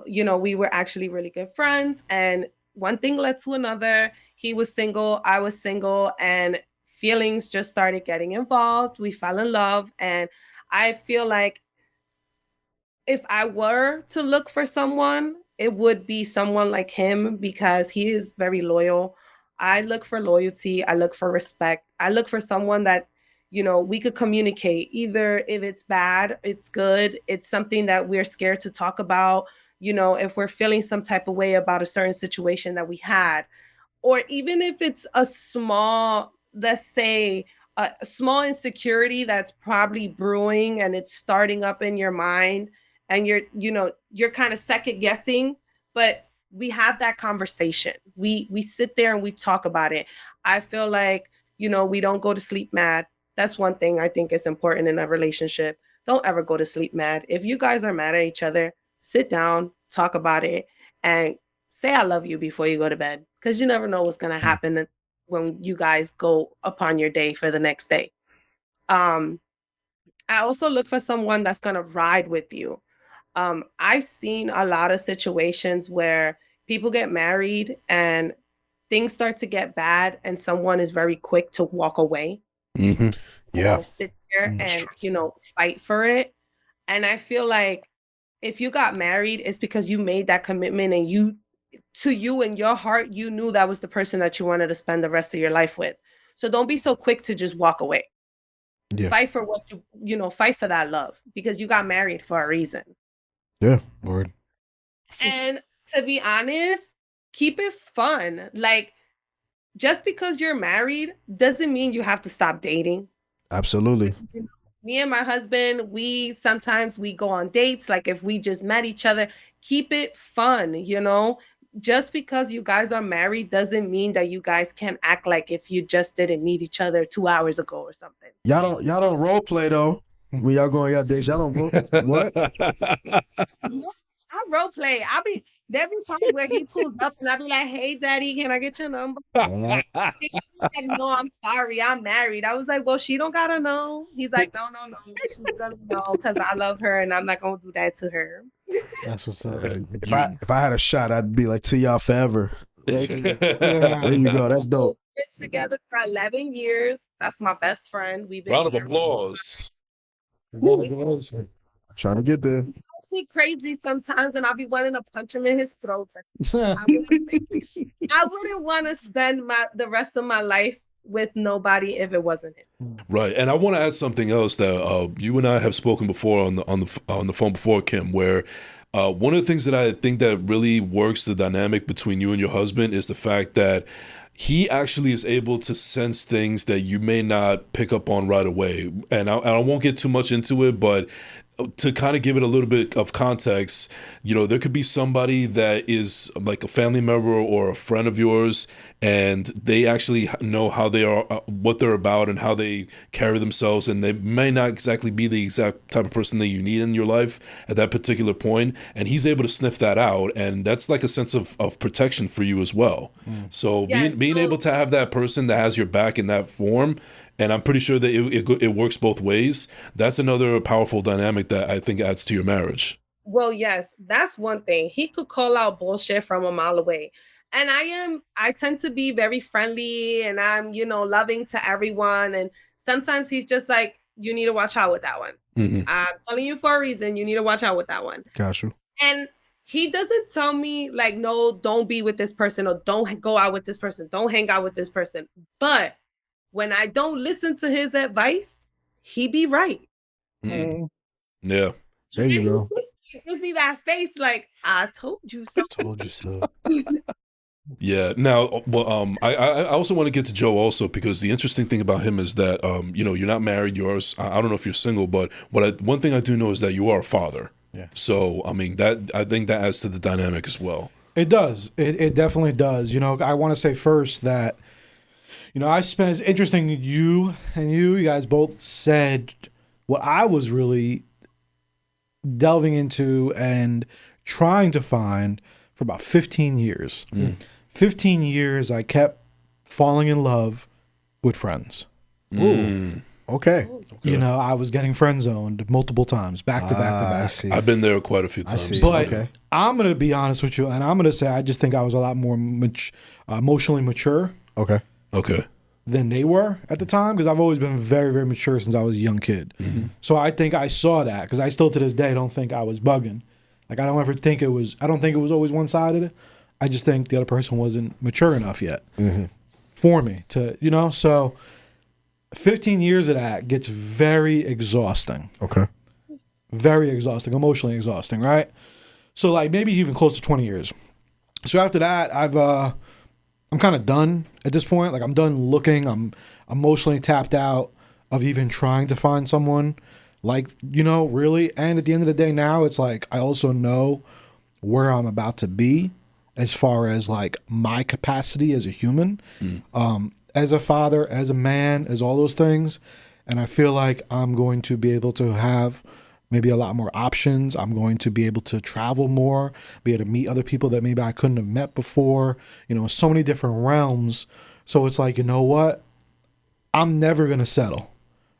You know, we were actually really good friends and one thing led to another. He was single, I was single, and feelings just started getting involved. We fell in love. And I feel like if I were to look for someone, it would be someone like him because he is very loyal. I look for loyalty. I look for respect. I look for someone that, you know, we could communicate. Either if it's bad, it's good, it's something that we're scared to talk about, you know, if we're feeling some type of way about a certain situation that we had, or even if it's a small, let's say, a small insecurity that's probably brewing and it's starting up in your mind and you're kind of second guessing, but we have that conversation. We sit there and we talk about it. I feel like, you know, we don't go to sleep mad. That's one thing I think is important in a relationship. Don't ever go to sleep mad. If you guys are mad at each other, sit down, talk about it, and say I love you before you go to bed, because you never know what's going to happen when you guys go upon your day for the next day. I also look for someone that's going to ride with you. I've seen a lot of situations where people get married and things start to get bad and someone is very quick to walk away. Mm-hmm. Yeah. And sit there and, you know, fight for it. And I feel like if you got married, it's because you made that commitment and you in your heart, you knew that was the person that you wanted to spend the rest of your life with. So don't be so quick to just walk away. Yeah. Fight for what fight for that love because you got married for a reason. Yeah. Word. And to be honest, keep it fun. Like, just because you're married doesn't mean you have to stop dating. Absolutely. Me and my husband, we sometimes we go on dates. Like if we just met each other, keep it fun, you know. Just because you guys are married doesn't mean that you guys can act like if you just didn't meet each other 2 hours ago or something. Y'all don't role play though. When y'all going out dates, y'all don't role what? I role play. There be times where he pulls up and I be like, "Hey, daddy, can I get your number?" He's like, "No, I'm sorry, I'm married." I was like, "Well, she don't gotta know." He's like, "No, she's gonna know because I love her and I'm not gonna do that to her." That's what's up. If I had a shot, I'd be like to y'all forever. There you go. That's dope. We've been together for 11 years. That's my best friend. We've been Round of applause. Trying to get there. It's crazy sometimes, and I'll be wanting to punch him in his throat. I wouldn't want to spend the rest of my life with nobody if it wasn't him. Right, and I want to add something else that you and I have spoken before on the phone before, Kim, where one of the things that I think that really works the dynamic between you and your husband is the fact that he actually is able to sense things that you may not pick up on right away. And I won't get too much into it, but to kind of give it a little bit of context, you know, there could be somebody that is like a family member or a friend of yours, and they actually know how they are, what they're about, and how they carry themselves, and they may not exactly be the exact type of person that you need in your life at that particular point, and he's able to sniff that out, and that's like a sense of protection for you as well. So being able to have that person that has your back in that form, and I'm pretty sure that it works both ways. That's another powerful dynamic that I think adds to your marriage. Well, yes, that's one thing. He could call out bullshit from a mile away. And I tend to be very friendly and I'm, loving to everyone. And sometimes he's just like, you need to watch out with that one. Mm-hmm. I'm telling you for a reason. You need to watch out with that one. Got you. And he doesn't tell me like, no, don't be with this person or don't go out with this person. Don't hang out with this person. But when I don't listen to his advice, he be right. Mm. Yeah. There you go. He gives me that face like, I told you so. Told you so. Yeah. Now, well, I also want to get to Joe also, because the interesting thing about him is that, you're not married. I don't know if you're single, but one thing I do know is that you are a father. Yeah. So, I mean, I think that adds to the dynamic as well. It does. It definitely does. I want to say first that, it's interesting. You guys both said what I was really delving into and trying to find for about 15 years. 15 years, I kept falling in love with friends. Ooh. Okay. I was getting friend zoned multiple times, back to back to back. I see. I've been there quite a few times. But I'm going to be honest with you, and I'm going to say I just think I was a lot more emotionally mature. Okay. Than they were at the time, because I've always been very, very mature since I was a young kid. Mm-hmm. So I think I saw that, because I still to this day don't think I was bugging. Like I don't think it was always one-sided. I just think the other person wasn't mature enough yet for me to, so 15 years of that gets very exhausting. Okay. Very exhausting, emotionally exhausting, right? So like maybe even close to 20 years. So after that, I'm kind of done at this point. Like I'm done looking. I'm emotionally tapped out of even trying to find someone like, really. And at the end of the day now, it's like I also know where I'm about to be as far as like my capacity as a human, as a father, as a man, as all those things. And I feel like I'm going to be able to have maybe a lot more options. I'm going to be able to travel more, be able to meet other people that maybe I couldn't have met before, so many different realms. So it's like, you know what? I'm never going to settle,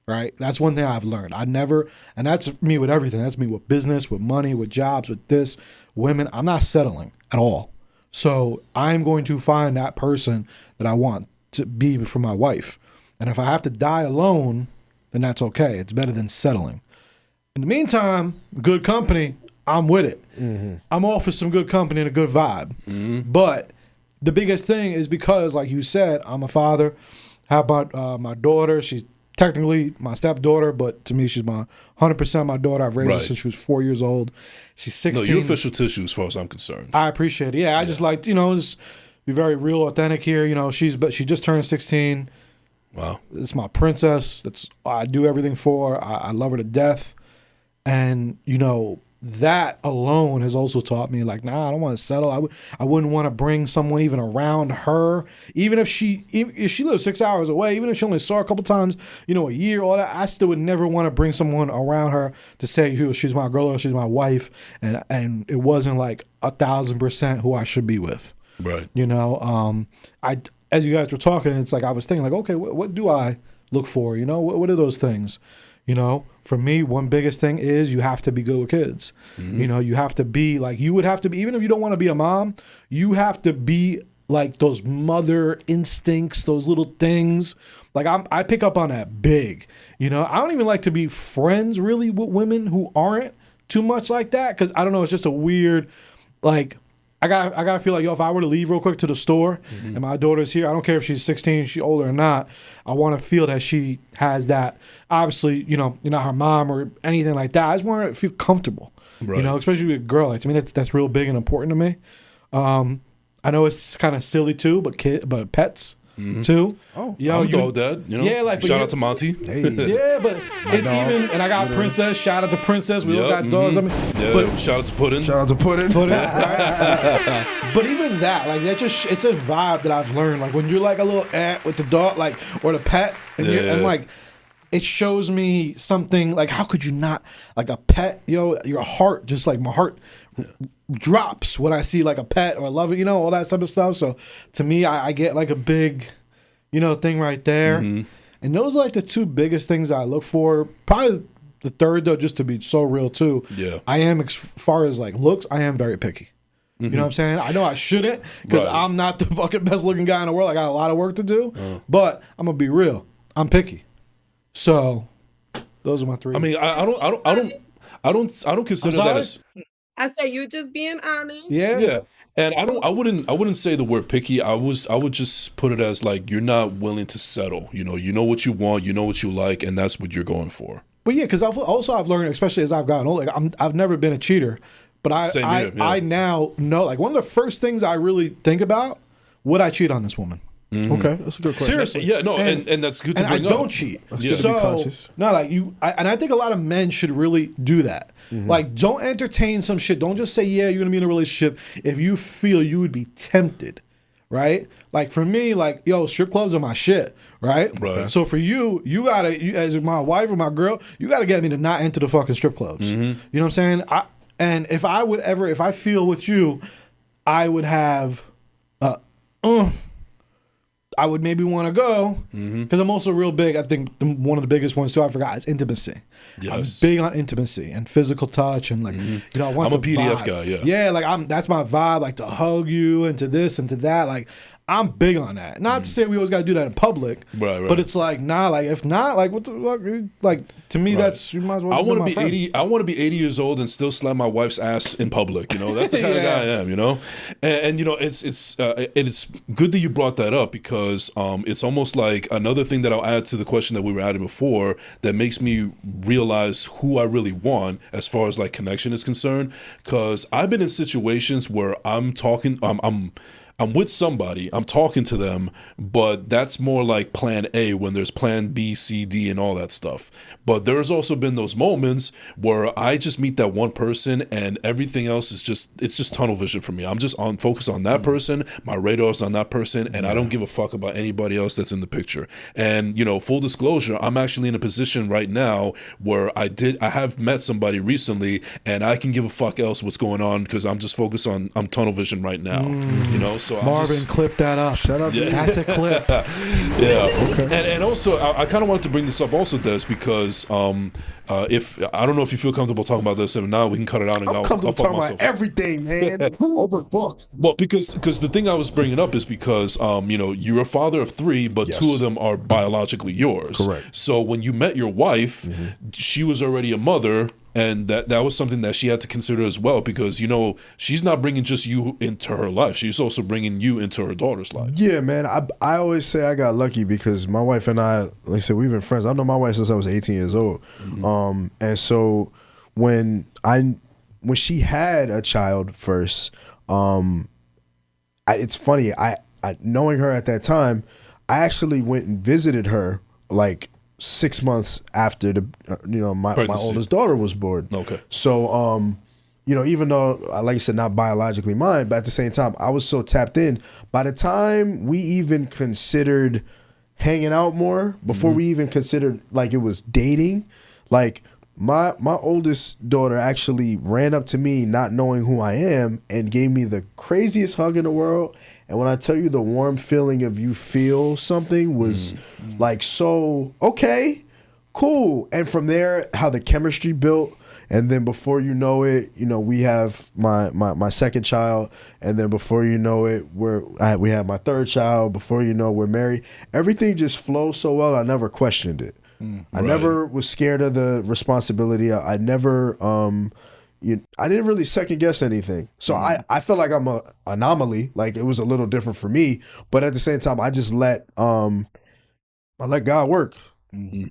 right? That's one thing I've learned. And that's me with everything. That's me with business, with money, with jobs, with this, women. I'm not settling at all. So I'm going to find that person that I want to be for my wife. And if I have to die alone, then that's okay. It's better than settling. In the meantime, good company, I'm with it. Mm-hmm. I'm all for some good company and a good vibe. Mm-hmm. But the biggest thing is because, like you said, I'm a father. How about my daughter? She's technically my stepdaughter, but to me, she's 100% my daughter. I've raised her since she was 4 years old. She's 16. No, you're official tissue as far as I'm concerned. I appreciate it. Yeah, I just like, just be very real, authentic here. She just turned 16 Wow. It's my princess. That's I do everything for. I love her to death. And, you know, that alone has also taught me, like, nah, I don't want to settle. I wouldn't want to bring someone even around her, even if she lives 6 hours away, even if she only saw her a couple times, you know, a year, all that. I still would never want to bring someone around her to say she's my girl or she's my wife, and it wasn't like 1,000% who I should be with. Right. You know, as you guys were talking, it's like I was thinking, like, okay, what do I look for? You know, what are those things? You know, for me, one biggest thing is you have to be good with kids. Mm-hmm. You know, you have to be like, you would have to be, even if you don't want to be a mom, you have to be like those mother instincts, those little things. Like I pick up on that big. You know, I don't even like to be friends really with women who aren't too much like that, because I don't know, it's just a weird, like, I gotta feel like, yo, if I were to leave real quick to the store and my daughter's here, I don't care if she's 16, she's older or not, I want to feel that she has that. Obviously, you know, you're not her mom or anything like that. I just want her to feel comfortable, right. You know, especially with a girl. Like, to me, that's real big and important to me. I know it's kind of silly too, but pets. Mm-hmm. Too. Oh, yo, I'm dog dad. You know, yeah, like shout out to Monty. Hey. Yeah, but it's even, and I got Princess. Shout out to Princess. We all got dogs. I mean, but shout out to Puddin. Shout out to Puddin. Right? But even that, like, that just, it's a vibe that I've learned. Like when you're like a little with the dog, like, or the pet, and and like, it shows me something. Like, how could you not, like a pet? Yo, your heart, just like my heart drops when I see like a pet or love it, you know, all that type of stuff. So to me, I get like a big, you know, thing right there. Mm-hmm. And those are like the two biggest things I look for. Probably the third, though, just to be so real too. Yeah, I am, as far as like looks, I am very picky. Mm-hmm. You know what I'm saying? I know I shouldn't, because I'm not the fucking best looking guy in the world. I got a lot of work to do, but I'm gonna be real. I'm picky. So those are my three. I mean, I don't consider that as. I say you just being honest. Yeah. And I wouldn't say the word picky. I would just put it as like, you're not willing to settle. You know what you want, you know what you like, and that's what you're going for. But yeah, because I've learned, especially as I've gotten older, like I've never been a cheater, but I now know, like, one of the first things I really think about, would I cheat on this woman? Mm-hmm. Okay, that's a good question. Seriously, yeah, no, and that's good to bring up. I don't cheat. So, no, like and I think a lot of men should really do that. Mm-hmm. Like, don't entertain some shit. Don't just say, yeah, you're gonna be in a relationship if you feel you would be tempted, right? Like, for me, like, yo, strip clubs are my shit, right? Right. So for you gotta, as my wife or my girl, you gotta get me to not enter the fucking strip clubs. Mm-hmm. You know what I'm saying? And if I feel with you, I would have, I would maybe want to go, because I'm also real big. I think one of the biggest ones too, I forgot, is intimacy. Yes. I'm big on intimacy and physical touch, and like, you know, I'm a PDF guy. Yeah. Yeah, like that's my vibe. Like, to hug you and to this and to that. Like, I'm big on that. Not to say we always got to do that in public, right. But it's like, nah, like, if not, like, what the fuck? Like, to me, that's, you might as well. I want to be 80. I want to be 80 years old and still slap my wife's ass in public. You know, that's the kind of guy I am. You know, and you know, it's good that you brought that up, because it's almost like another thing that I'll add to the question that we were adding before that makes me realize who I really want as far as like connection is concerned. Because I've been in situations where I'm talking, I'm with somebody, I'm talking to them, but that's more like plan A when there's plan B, C, D, and all that stuff. But there's also been those moments where I just meet that one person and everything else is it's just tunnel vision for me. I'm just focused on that person, my radar's on that person, and I don't give a fuck about anybody else that's in the picture. And, you know, full disclosure, I'm actually in a position right now where I have met somebody recently, and I can give a fuck else what's going on, because I'm just focused on, I'm tunnel vision right now, you know? So Marvin, clip that up. Shut up. Yeah. That's a clip. Yeah. Okay. And also, I kind of wanted to bring this up also, Des, because if I don't know if you feel comfortable talking about this, and now we can cut it out. And I'm comfortable talking about everything, man. Open book. Well, because the thing I was bringing up is because you know, you're a father of 3, but 2 of them are biologically yours. Correct. So when you met your wife, she was already a mother. And that was something that she had to consider as well, because, you know, she's not bringing just you into her life. She's also bringing you into her daughter's life. Yeah, man. I always say I got lucky, because my wife and I, like I said, we've been friends. I've known my wife since I was 18 years old. Mm-hmm. And so when she had a child first, it's funny. I knowing her at that time, I actually went and visited her like 6 months after my Pregnancy. oldest daughter was born. Okay. So even though, like I said, not biologically mine, but at the same time, I was so tapped in. By the time we even considered hanging out more, before we even considered like it was dating, like my oldest daughter actually ran up to me not knowing who I am and gave me the craziest hug in the world. And when I tell you the warm feeling of you feel something was like, so, okay, cool. And from there, how the chemistry built. And then before you know it, we have my second child. And then before you know it, we have my third child. Before you know, we're married. Everything just flows so well. I never questioned it. I never was scared of the responsibility. I never, I didn't really second guess anything. So I felt like I'm a anomaly. Like, it was a little different for me. But at the same time, I just let God work.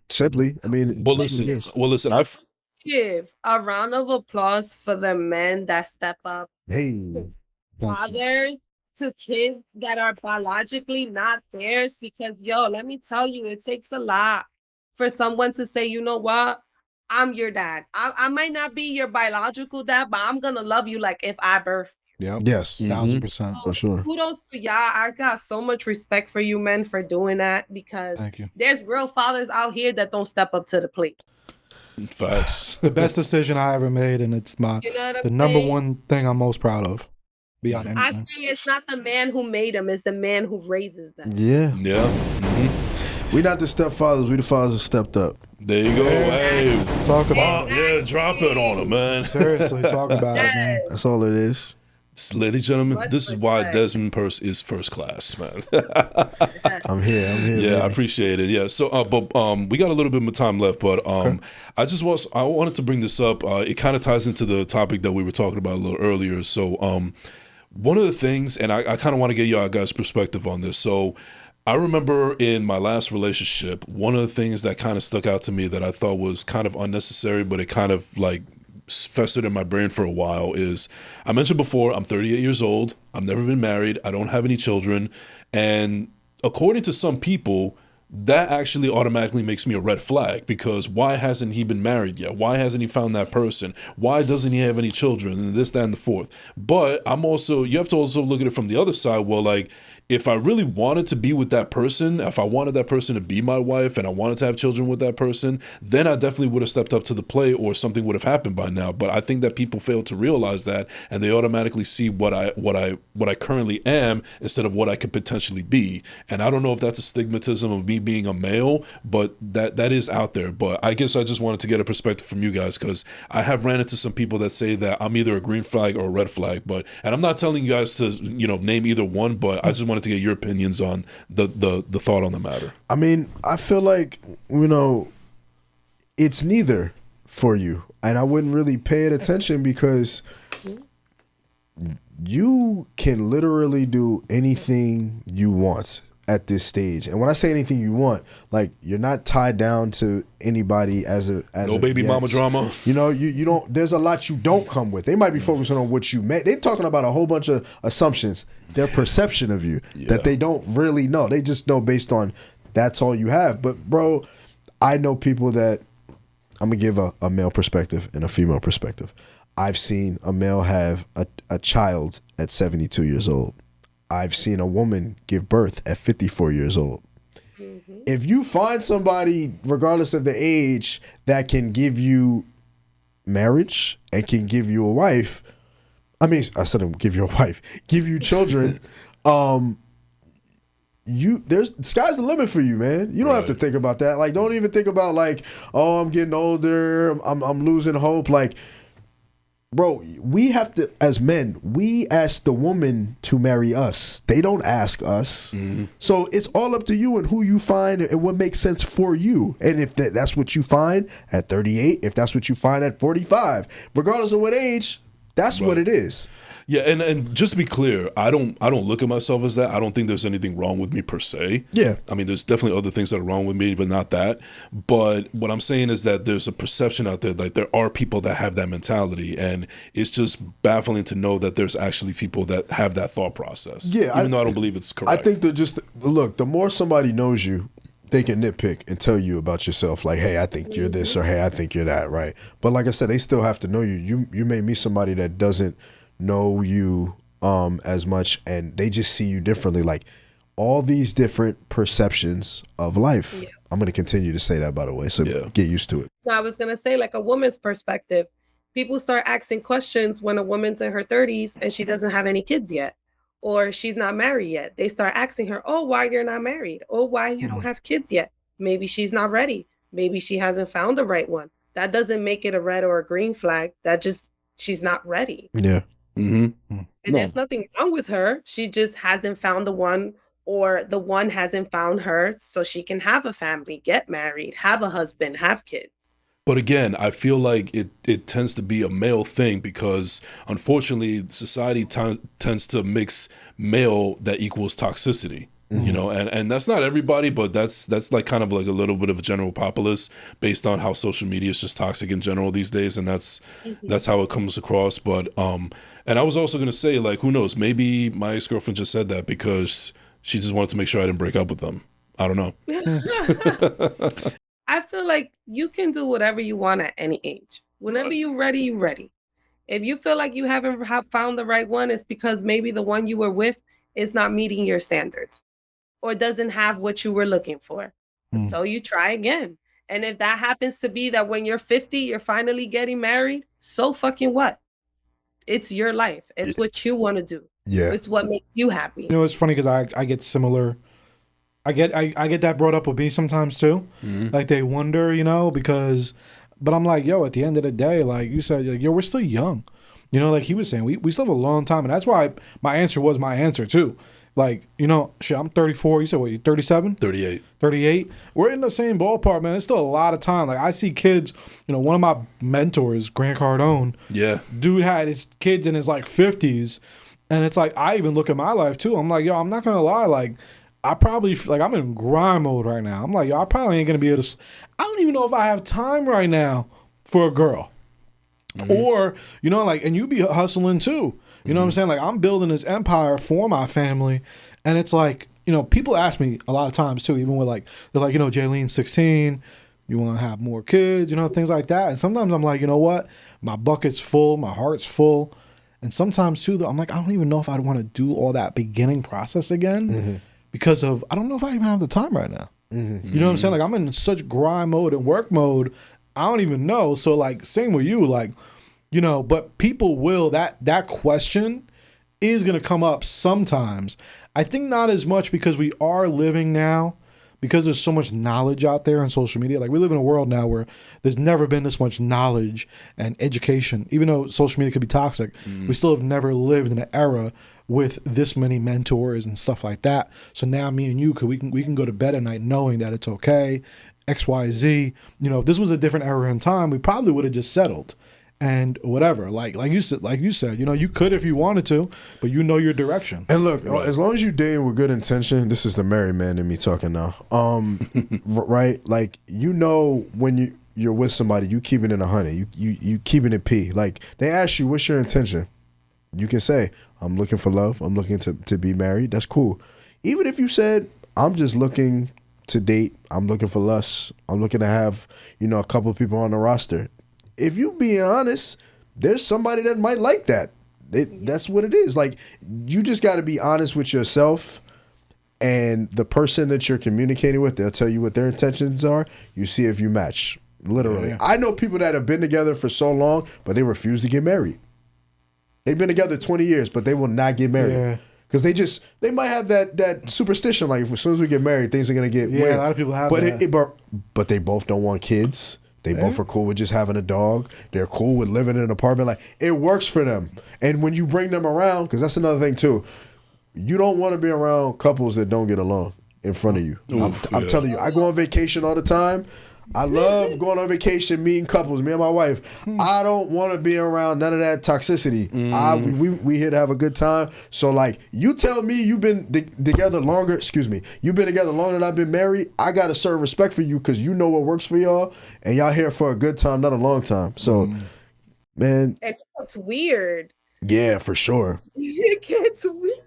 Simply. I mean, Well, listen, I've Give a round of applause for the men that step up. hey. Fathers to kids that are biologically not theirs, because let me tell you, it takes a lot for someone to say, you know what, I'm your dad. I might not be your biological dad, but I'm gonna love you like if I birthed. Yep. Yes. 1000%. For sure. Kudos to y'all. I got so much respect for you men for doing that, because Thank you. there's real fathers out here that don't step up to the plate. facts. The best decision I ever made, and it's You know what the I'm number saying? one thing I'm most proud of. Beyond I anything. say it's not the man who made them, it's the man who raises them. Yeah. Yeah. We not the stepfathers. We the fathers that stepped up. There you go. Hey. Talk about it. Yeah, drop it on him, man. Seriously, talk about it, man. That's all it is. Ladies and gentlemen, Much this is why respect. Desmond Purse is first class, man. I'm here. Yeah, I man. appreciate it. Yeah, so but we got a little bit more time left, but I wanted to bring this up. It kind of ties into the topic that we were talking about a little earlier. So one of the things, and I kind of want to get y'all guys' perspective on this. So I remember in my last relationship, one of the things that kind of stuck out to me that I thought was kind of unnecessary, but it kind of like festered in my brain for a while is, I mentioned before, I'm 38 years old. I've never been married. I don't have any children. And according to some people, that actually automatically makes me a red flag, because why hasn't he been married yet? Why hasn't he found that person? Why doesn't he have any children? And this, that, and the fourth. But you have to also look at it from the other side. Well, like, if I really wanted to be with that person, if I wanted that person to be my wife and I wanted to have children with that person, then I definitely would have stepped up to the plate, or something would have happened by now. But I think that people fail to realize that, and they automatically see what I currently am instead of what I could potentially be. And I don't know if that's a stigmatism of me being a male, but that is out there. But I guess I just wanted to get a perspective from you guys, because I have ran into some people that say that I'm either a green flag or a red flag. And I'm not telling you guys to name either one, but I just wanted to get your opinions on the thought on the matter. I mean, I feel like, it's neither for you. And I wouldn't really pay it attention, because you can literally do anything you want at this stage. And when I say anything you want, like, you're not tied down to anybody as No baby mama drama. You don't, there's a lot you don't come with. They might be focusing on what you met. They're talking about a whole bunch of assumptions, their perception of you, that they don't really know. They just know based on that's all you have. But bro, I know people that, I'm gonna give a male perspective and a female perspective. I've seen a male have a child at 72 years old. I've seen a woman give birth at 54 years old. Mm-hmm. If you find somebody, regardless of the age, that can give you marriage and can give you a wife, I said give you a wife, give you children, sky's the limit for you, man. You don't have to think about that. Like, don't even think about like, oh, I'm getting older, I'm losing hope. Like, bro, we have to, as men, we ask the woman to marry us. They don't ask us. Mm-hmm. So it's all up to you and who you find and what makes sense for you. And if that's what you find at 38, if that's what you find at 45, regardless of what age, That's what it is. Yeah, and just to be clear, I don't look at myself as that. I don't think there's anything wrong with me per se. Yeah. I mean, there's definitely other things that are wrong with me, but not that. But what I'm saying is that there's a perception out there, like there are people that have that mentality, and it's just baffling to know that there's actually people that have that thought process. Yeah, even though I don't believe it's correct. I think they're just, look, the more somebody knows you, they can nitpick and tell you about yourself, like, hey, I think you're this, or hey, I think you're that, right? But like I said, they still have to know you. You may meet somebody that doesn't know you as much, and they just see you differently. Like all these different perceptions of life. Yeah. I'm going to continue to say that, by the way, so get used to it. I was going to say, like, a woman's perspective, people start asking questions when a woman's in her 30s and she doesn't have any kids yet, or she's not married yet. They start asking her, oh, why you're not married? Oh, why you don't have kids yet? Maybe she's not ready. Maybe she hasn't found the right one. That doesn't make it a red or a green flag. That just, she's not ready. Yeah. Mm-hmm. And there's nothing wrong with her. She just hasn't found the one, or the one hasn't found her, so she can have a family, get married, have a husband, have kids. But again, I feel like it tends to be a male thing because unfortunately society tends to mix male that equals toxicity. You know, and that's not everybody, but that's like kind of like a little bit of a general populace based on how social media is just toxic in general these days, and that's how it comes across. But and I was also gonna say, like, who knows? Maybe my ex-girlfriend just said that because she just wanted to make sure I didn't break up with them. I don't know. I feel like you can do whatever you want at any age. Whenever you're ready, you're ready. If you feel like you haven't found the right one, it's because maybe the one you were with is not meeting your standards, or doesn't have what you were looking for. So you try again. And if that happens to be that when you're 50, you're finally getting married, so fucking what? It's your life. It's what you want to do. Yeah. It's what makes you happy. You know, it's funny because I get similar. I get that brought up with me sometimes too. Like they wonder, you know, but I'm like, yo, at the end of the day, like you said, yo, we're still young. You know, like he was saying, we still have a long time. And that's why my answer was my answer too. Like, you know, shit, I'm 34. You said, what, you're 37? 38. 38. We're in the same ballpark, man. It's still a lot of time. Like, I see kids, you know, one of my mentors, Grant Cardone. Yeah. Dude had his kids in his, like, 50s. And it's like, I even look at my life, too. I'm like, yo, I'm not going to lie. Like, I probably, like, I'm in grind mode right now. I'm like, yo, I probably ain't going to be able to, I don't even know if I have time right now for a girl. Or, you know, like, and you be hustling, too. You know what I'm saying? Like, I'm building this empire for my family. And it's like, you know, people ask me a lot of times, too, even with like, they're like, you know, Jaylene's 16. You want to have more kids, you know, things like that. And sometimes I'm like, you know what? My bucket's full. My heart's full. And sometimes, too, though, I'm like, I don't even know if I'd want to do all that beginning process again because of, I don't know if I even have the time right now. You know what I'm saying? Like, I'm in such grind mode and work mode. I don't even know. So, like, same with you, like, you know, but people will, that question is going to come up sometimes. I think not as much because we are living now, because there's so much knowledge out there on social media. Like, we live in a world now where there's never been this much knowledge and education. Even though social media could be toxic, we still have never lived in an era with this many mentors and stuff like that. So now me and you, we can go to bed at night knowing that it's okay, X, Y, Z. You know, if this was a different era in time, we probably would have just settled. And whatever, like you said, you know, you could if you wanted to, but you know your direction. And look, as long as you dating with good intention, this is the married man in me talking now. Right? Like, you know, when you're with somebody, you keeping it 100, you keeping it P. Like, they ask you, what's your intention? You can say, I'm looking for love. I'm looking to be married. That's cool. Even if you said, I'm just looking to date. I'm looking for lust. I'm looking to have, you know, a couple of people on the roster. If you being honest, there's somebody that might like that. That's what it is. Like, you just got to be honest with yourself, and the person that you're communicating with, they'll tell you what their intentions are. You see if you match. Literally. Yeah. I know people that have been together for so long, but they refuse to get married. They've been together 20 years, but they will not get married. Yeah. Because they might have that superstition, like, as soon as we get married, things are going to get weird. A lot of people have that. But they both don't want kids. They both are cool with just having a dog. They're cool with living in an apartment. Like, it works for them. And when you bring them around, because that's another thing too, you don't want to be around couples that don't get along in front of you. I'm telling you, I go on vacation all the time. I love going on vacation, meeting couples, me and my wife. I don't want to be around none of that toxicity. We here to have a good time. So like, you tell me you've been together longer, you've been together longer than I've been married, I got a certain respect for you because you know what works for y'all and y'all here for a good time, not a long time. So, man. And it's weird. Yeah, for sure. It gets weird.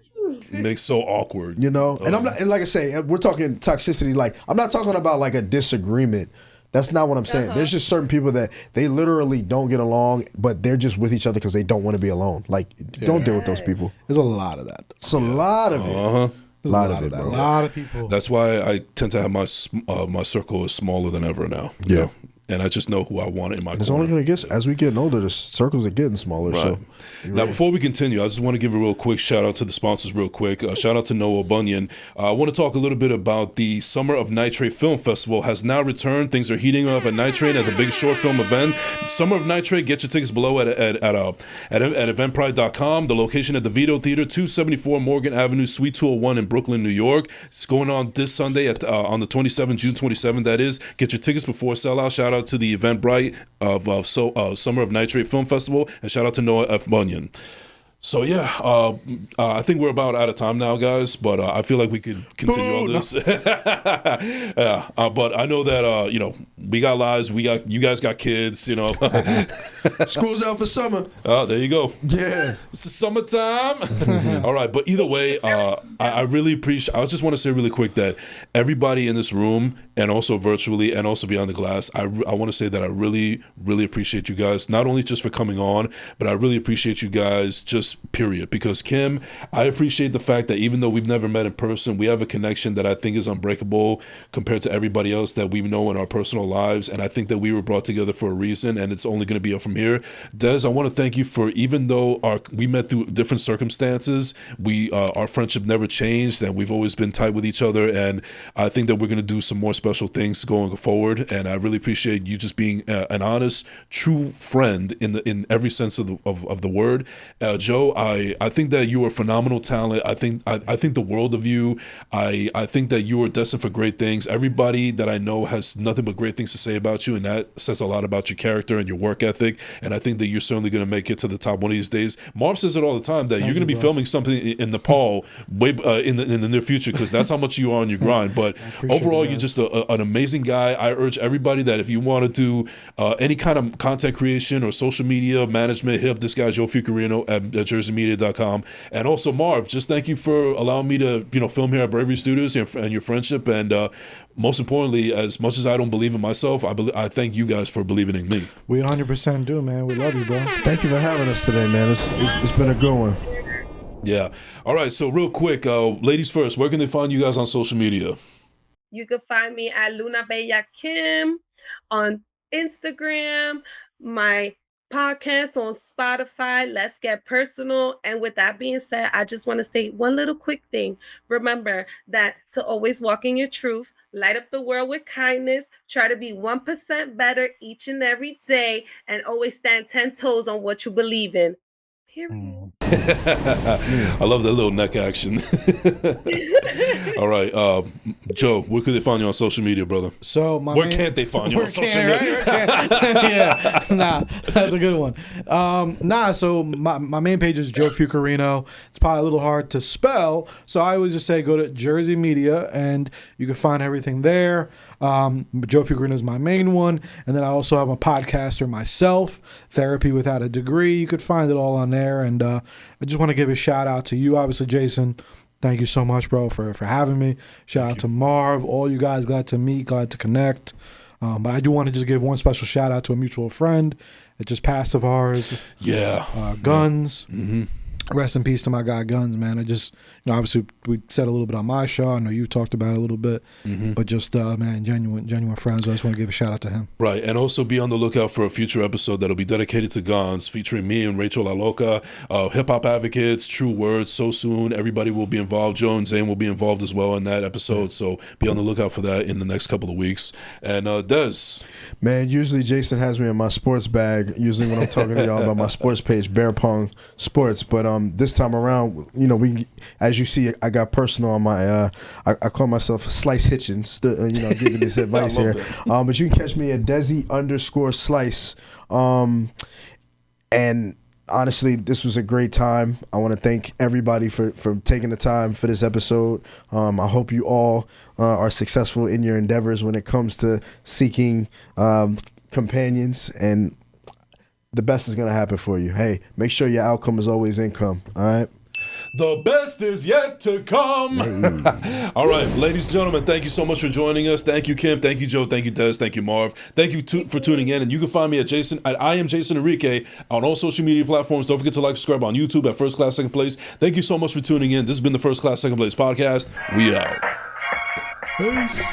It makes so awkward. You know, and I'm not, and like I say, we're talking toxicity. Like, I'm not talking about like a disagreement. That's not what I'm saying. There's just certain people that they literally don't get along, but they're just with each other because they don't want to be alone. Like, don't deal with those people. There's a lot of that. It's a lot of it. Uh-huh. A lot of it, that. bro. A lot of people. That's why I tend to have my circle is smaller than ever now. You know? And I just know who I want in my It's corner. only going to get, as we getting older, the circles are getting smaller. Right. So Now, before we continue, I just want to give a real quick shout out to the sponsors real quick. Shout out to Noah Bunyan. I want to talk a little bit about the Summer of Nitrate Film Festival has now returned. Things are heating up at Nitrate at the big short film event. Summer of Nitrate, get your tickets below at eventbrite.com. The location at the Vito Theater, 274 Morgan Avenue, Suite 201 in Brooklyn, New York. It's going on this Sunday on the 27th, June 27th, that is. Get your tickets before sellout. Shout out to the Eventbrite of Summer of Nitrate Film Festival, and shout out to Noah F. Bunyan. So yeah, I think we're about out of time now, guys. But I feel like we could continue on this. Yeah, but I know that you know, we got lives. You guys got kids. You know, school's out for summer. Oh, there you go. Yeah, it's the summertime. All right, but either way, I really appreciate. I just want to say really quick that everybody in this room and also virtually and also beyond the glass, I want to say that I really, really appreciate you guys. Not only just for coming on, but I really appreciate you guys just period. Because Kim, I appreciate the fact that even though we've never met in person, we have a connection that I think is unbreakable compared to everybody else that we know in our personal lives. And I think that we were brought together for a reason, and it's only going to be up from here. Des, I want to thank you for, even though we met through different circumstances, our friendship never changed, and we've always been tight with each other. And I think that we're going to do some more special things going forward. And I really appreciate you just being an honest, true friend in every sense of the word. Joe, I think that you are phenomenal talent. I think the world of you. I think that you are destined for great things. Everybody that I know has nothing but great things to say about you, and that says a lot about your character and your work ethic. And I think that you're certainly going to make it to the top one of these days. Marv says it all the time that you're going to be filming something in Nepal in the near future, because that's how much you are on your grind. But overall, you're just an amazing guy. I urge everybody that if you want to do any kind of content creation or social media management, hit up this guy Joe Fucarino at jerseymedia.com. And also, Marv, just thank you for allowing me to film here at Bravery Studios and your friendship. And most importantly, as much as I don't believe in myself, I thank you guys for believing in me. We 100% do, man. We love you, bro. Thank you for having us today, man. It's been a good one. Yeah. All right. So real quick, ladies first, where can they find you guys on social media? You can find me at Luna Bella Kim on Instagram, my podcast on Spotify, Let's Get Personal. And with that being said, I just want to say one little quick thing. Remember that to always walk in your truth, light up the world with kindness, try to be 1% better each and every day, and always stand 10 toes on what you believe in. Period. I love that little neck action. All right, Joe, where could they find you on social media, brother? So where can't they find you on social media? Yeah, that's a good one. So my main page is Joe Fucarino. It's probably a little hard to spell, so I always just say go to Jersey Media, and you can find everything there. Joe Fucarino is my main one, and then I also have a podcaster myself, Therapy Without a Degree. You could find it all on there, and I just want to give a shout out to you, obviously, Jason. Thank you so much, bro, for having me. Shout out to Marv, all you guys, glad to meet, glad to connect. But I do want to just give one special shout out to a mutual friend that just passed of ours. Yeah. Guns. Mm-hmm. Rest in peace to my guy Guns, man. I just, obviously we said a little bit on my show. I know you talked about it a little bit, but just, man, genuine friends. I just want to give a shout out to him. Right. And also be on the lookout for a future episode that'll be dedicated to Guns, featuring me and Rachel La Loca, hip hop advocates, True Words. So soon, everybody will be involved. Joe and Zane will be involved as well in that episode. So be on the lookout for that in the next couple of weeks. And Des. Man, usually Jason has me in my sports bag, usually when I'm talking to y'all about my sports page, Bear Pong Sports. But this time around, you know, we, as you see, I got personal on my, I call myself Slice Hitchens, you know, giving this advice here. But you can catch me at Desi_Slice. And honestly, this was a great time. I want to thank everybody for taking the time for this episode. I hope you all are successful in your endeavors when it comes to seeking companions, and the best is going to happen for you. Hey, make sure your outcome is always income. All right. The best is yet to come. Hey. All right, ladies and gentlemen, thank you so much for joining us. Thank you, Kim. Thank you, Joe. Thank you, Des. Thank you, Marv. Thank you for tuning in. And you can find me at I am Jason Enrique on all social media platforms. Don't forget to like, subscribe on YouTube at First Class Second Place. Thank you so much for tuning in. This has been the First Class Second Place podcast. We out. Peace.